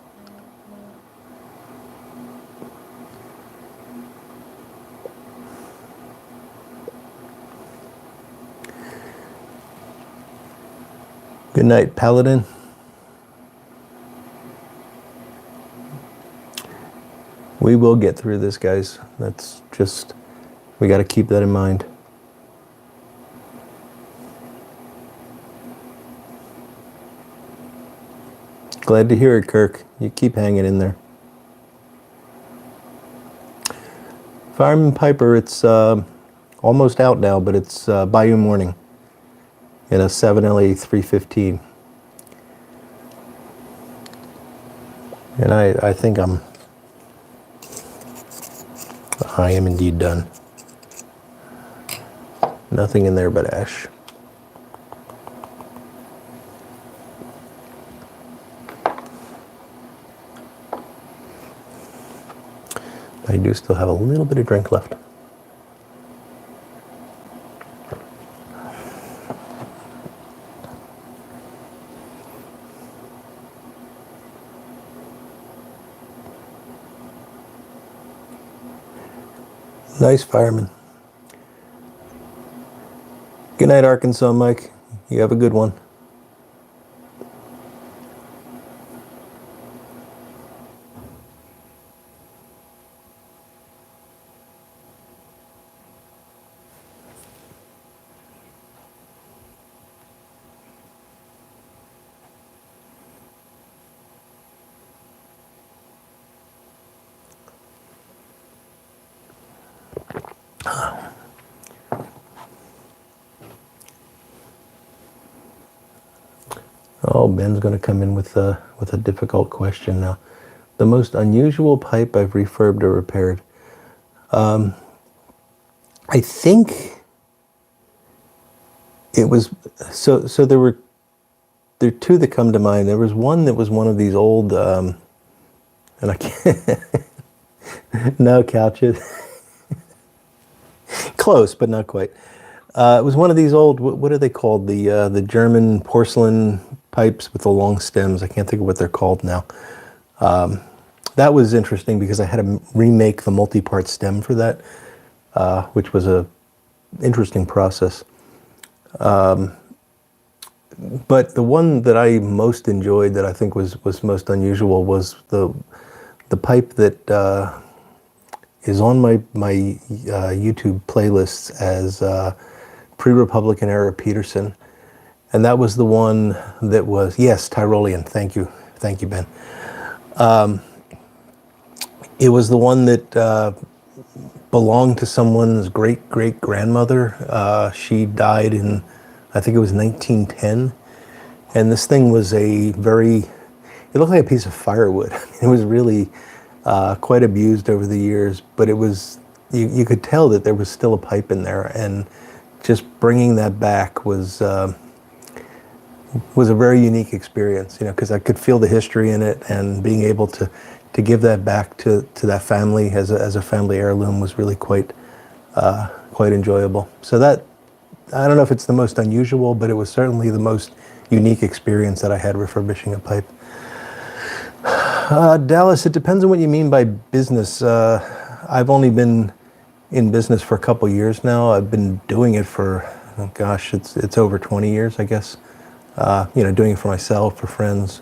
Good night, Paladin. We will get through this, guys. That's just, we got to keep that in mind. Glad to hear it, Kirk. You keep hanging in there. Fireman Piper, it's almost out now, but it's Bayou Morning in a 7LA 315. And I think I am indeed done. Nothing in there but ash. I do still have a little bit of drink left. Nice fireman. Good night, Arkansas, Mike. You have a good one. Oh, Ben's going to come in with a difficult question now. The most unusual pipe I've refurbed or repaired. I think it was so. There are two that come to mind. There was one that was one of these old, and I can't. No couches. Close, but not quite. It was one of these old, what are they called? The German porcelain pipes with the long stems. I can't think of what they're called now. That was interesting because I had to remake the multi-part stem for that, which was a interesting process. But the one that I most enjoyed, that I think was most unusual, was the pipe that is on my YouTube playlists as pre-Republican era Peterson, and that was the one that was, yes, Tyrolean. Thank you, Ben. It was the one that belonged to someone's great-great-grandmother. She died in, I think it was 1910, and this thing was it looked like a piece of firewood. It was really quite abused over the years, but it was, you could tell that there was still a pipe in there, and just bringing that back was a very unique experience, because I could feel the history in it, and being able to give that back to that family as a family heirloom was really quite enjoyable. So that, I don't know if it's the most unusual, but it was certainly the most unique experience that I had refurbishing a pipe. Dallas, it depends on what you mean by business. I've only been in business for a couple years now. I've been doing it for, oh gosh, it's over 20 years, I guess. Doing it for myself, for friends.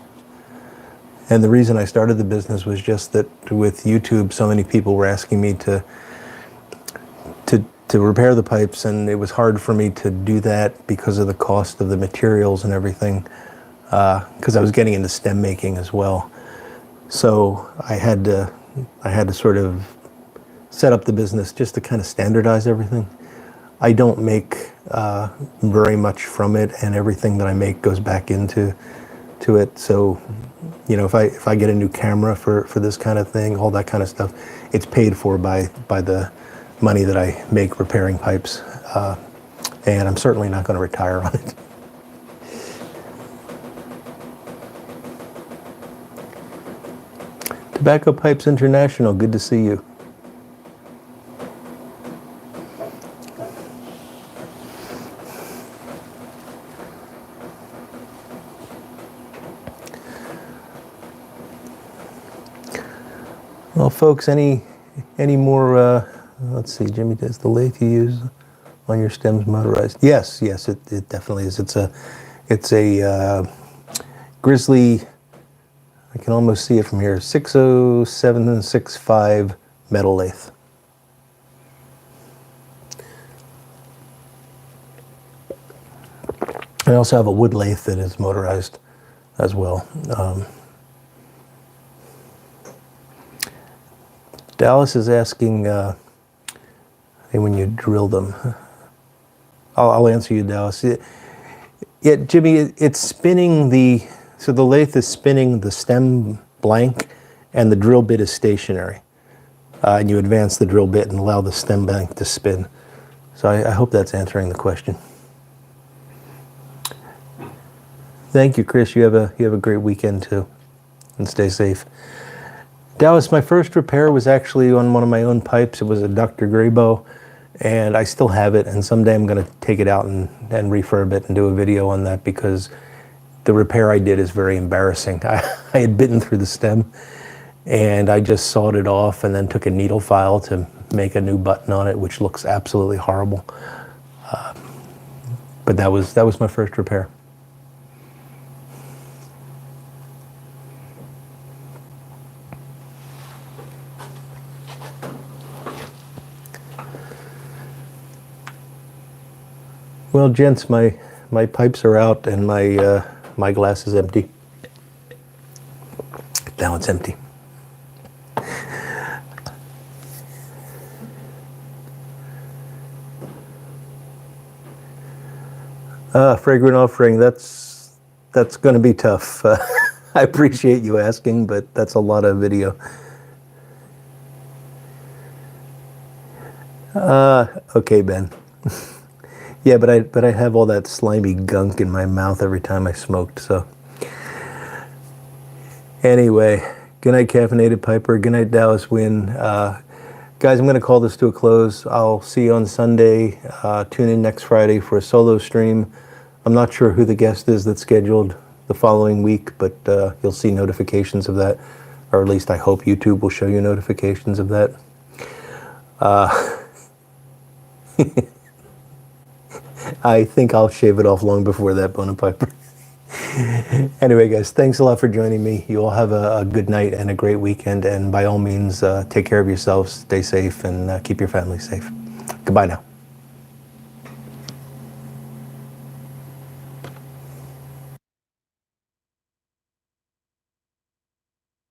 And the reason I started the business was just that with YouTube, so many people were asking me to repair the pipes, and it was hard for me to do that because of the cost of the materials and everything, because I was getting into stem making as well. So I had to sort of set up the business just to kind of standardize everything. I don't make very much from it, and everything that I make goes back into it. So, if I get a new camera for this kind of thing, all that kind of stuff, it's paid for by the money that I make repairing pipes, and I'm certainly not going to retire on it. Tobacco Pipes International, good to see you. Well, folks, any more, let's see, Jimmy, does the lathe you use on your stems motorized? Yes, it definitely is. It's a Grizzly, I can almost see it from here, 60765 metal lathe. I also have a wood lathe that is motorized as well. Dallas is asking, when you drill them. I'll answer you, Dallas. Yeah, Jimmy, it's spinning so the lathe is spinning the stem blank, and the drill bit is stationary. And you advance the drill bit and allow the stem blank to spin. So I hope that's answering the question. Thank you, Chris. You have a great weekend too, and stay safe. Dallas, my first repair was actually on one of my own pipes. It was a Dr. Graybow, and I still have it, and someday I'm going to take it out and refurb it and do a video on that, because the repair I did is very embarrassing. I had bitten through the stem, and I just sawed it off and then took a needle file to make a new button on it, which looks absolutely horrible. But that was my first repair. Well, gents, my pipes are out and my glass is empty. Now it's empty. Fragrant offering, that's going to be tough. I appreciate you asking, but that's a lot of video. Okay, Ben. Yeah, but I have all that slimy gunk in my mouth every time I smoked, so. Anyway, good night, Caffeinated Piper. Good night, Dallas Win. Guys, I'm going to call this to a close. I'll see you on Sunday. Tune in next Friday for a solo stream. I'm not sure who the guest is that's scheduled the following week, but you'll see notifications of that. Or at least I hope YouTube will show you notifications of that. I think I'll shave it off long before that, Bona Piper. Anyway, guys, thanks a lot for joining me. You all have a good night and a great weekend. And by all means, take care of yourselves, stay safe, and keep your family safe. Goodbye now.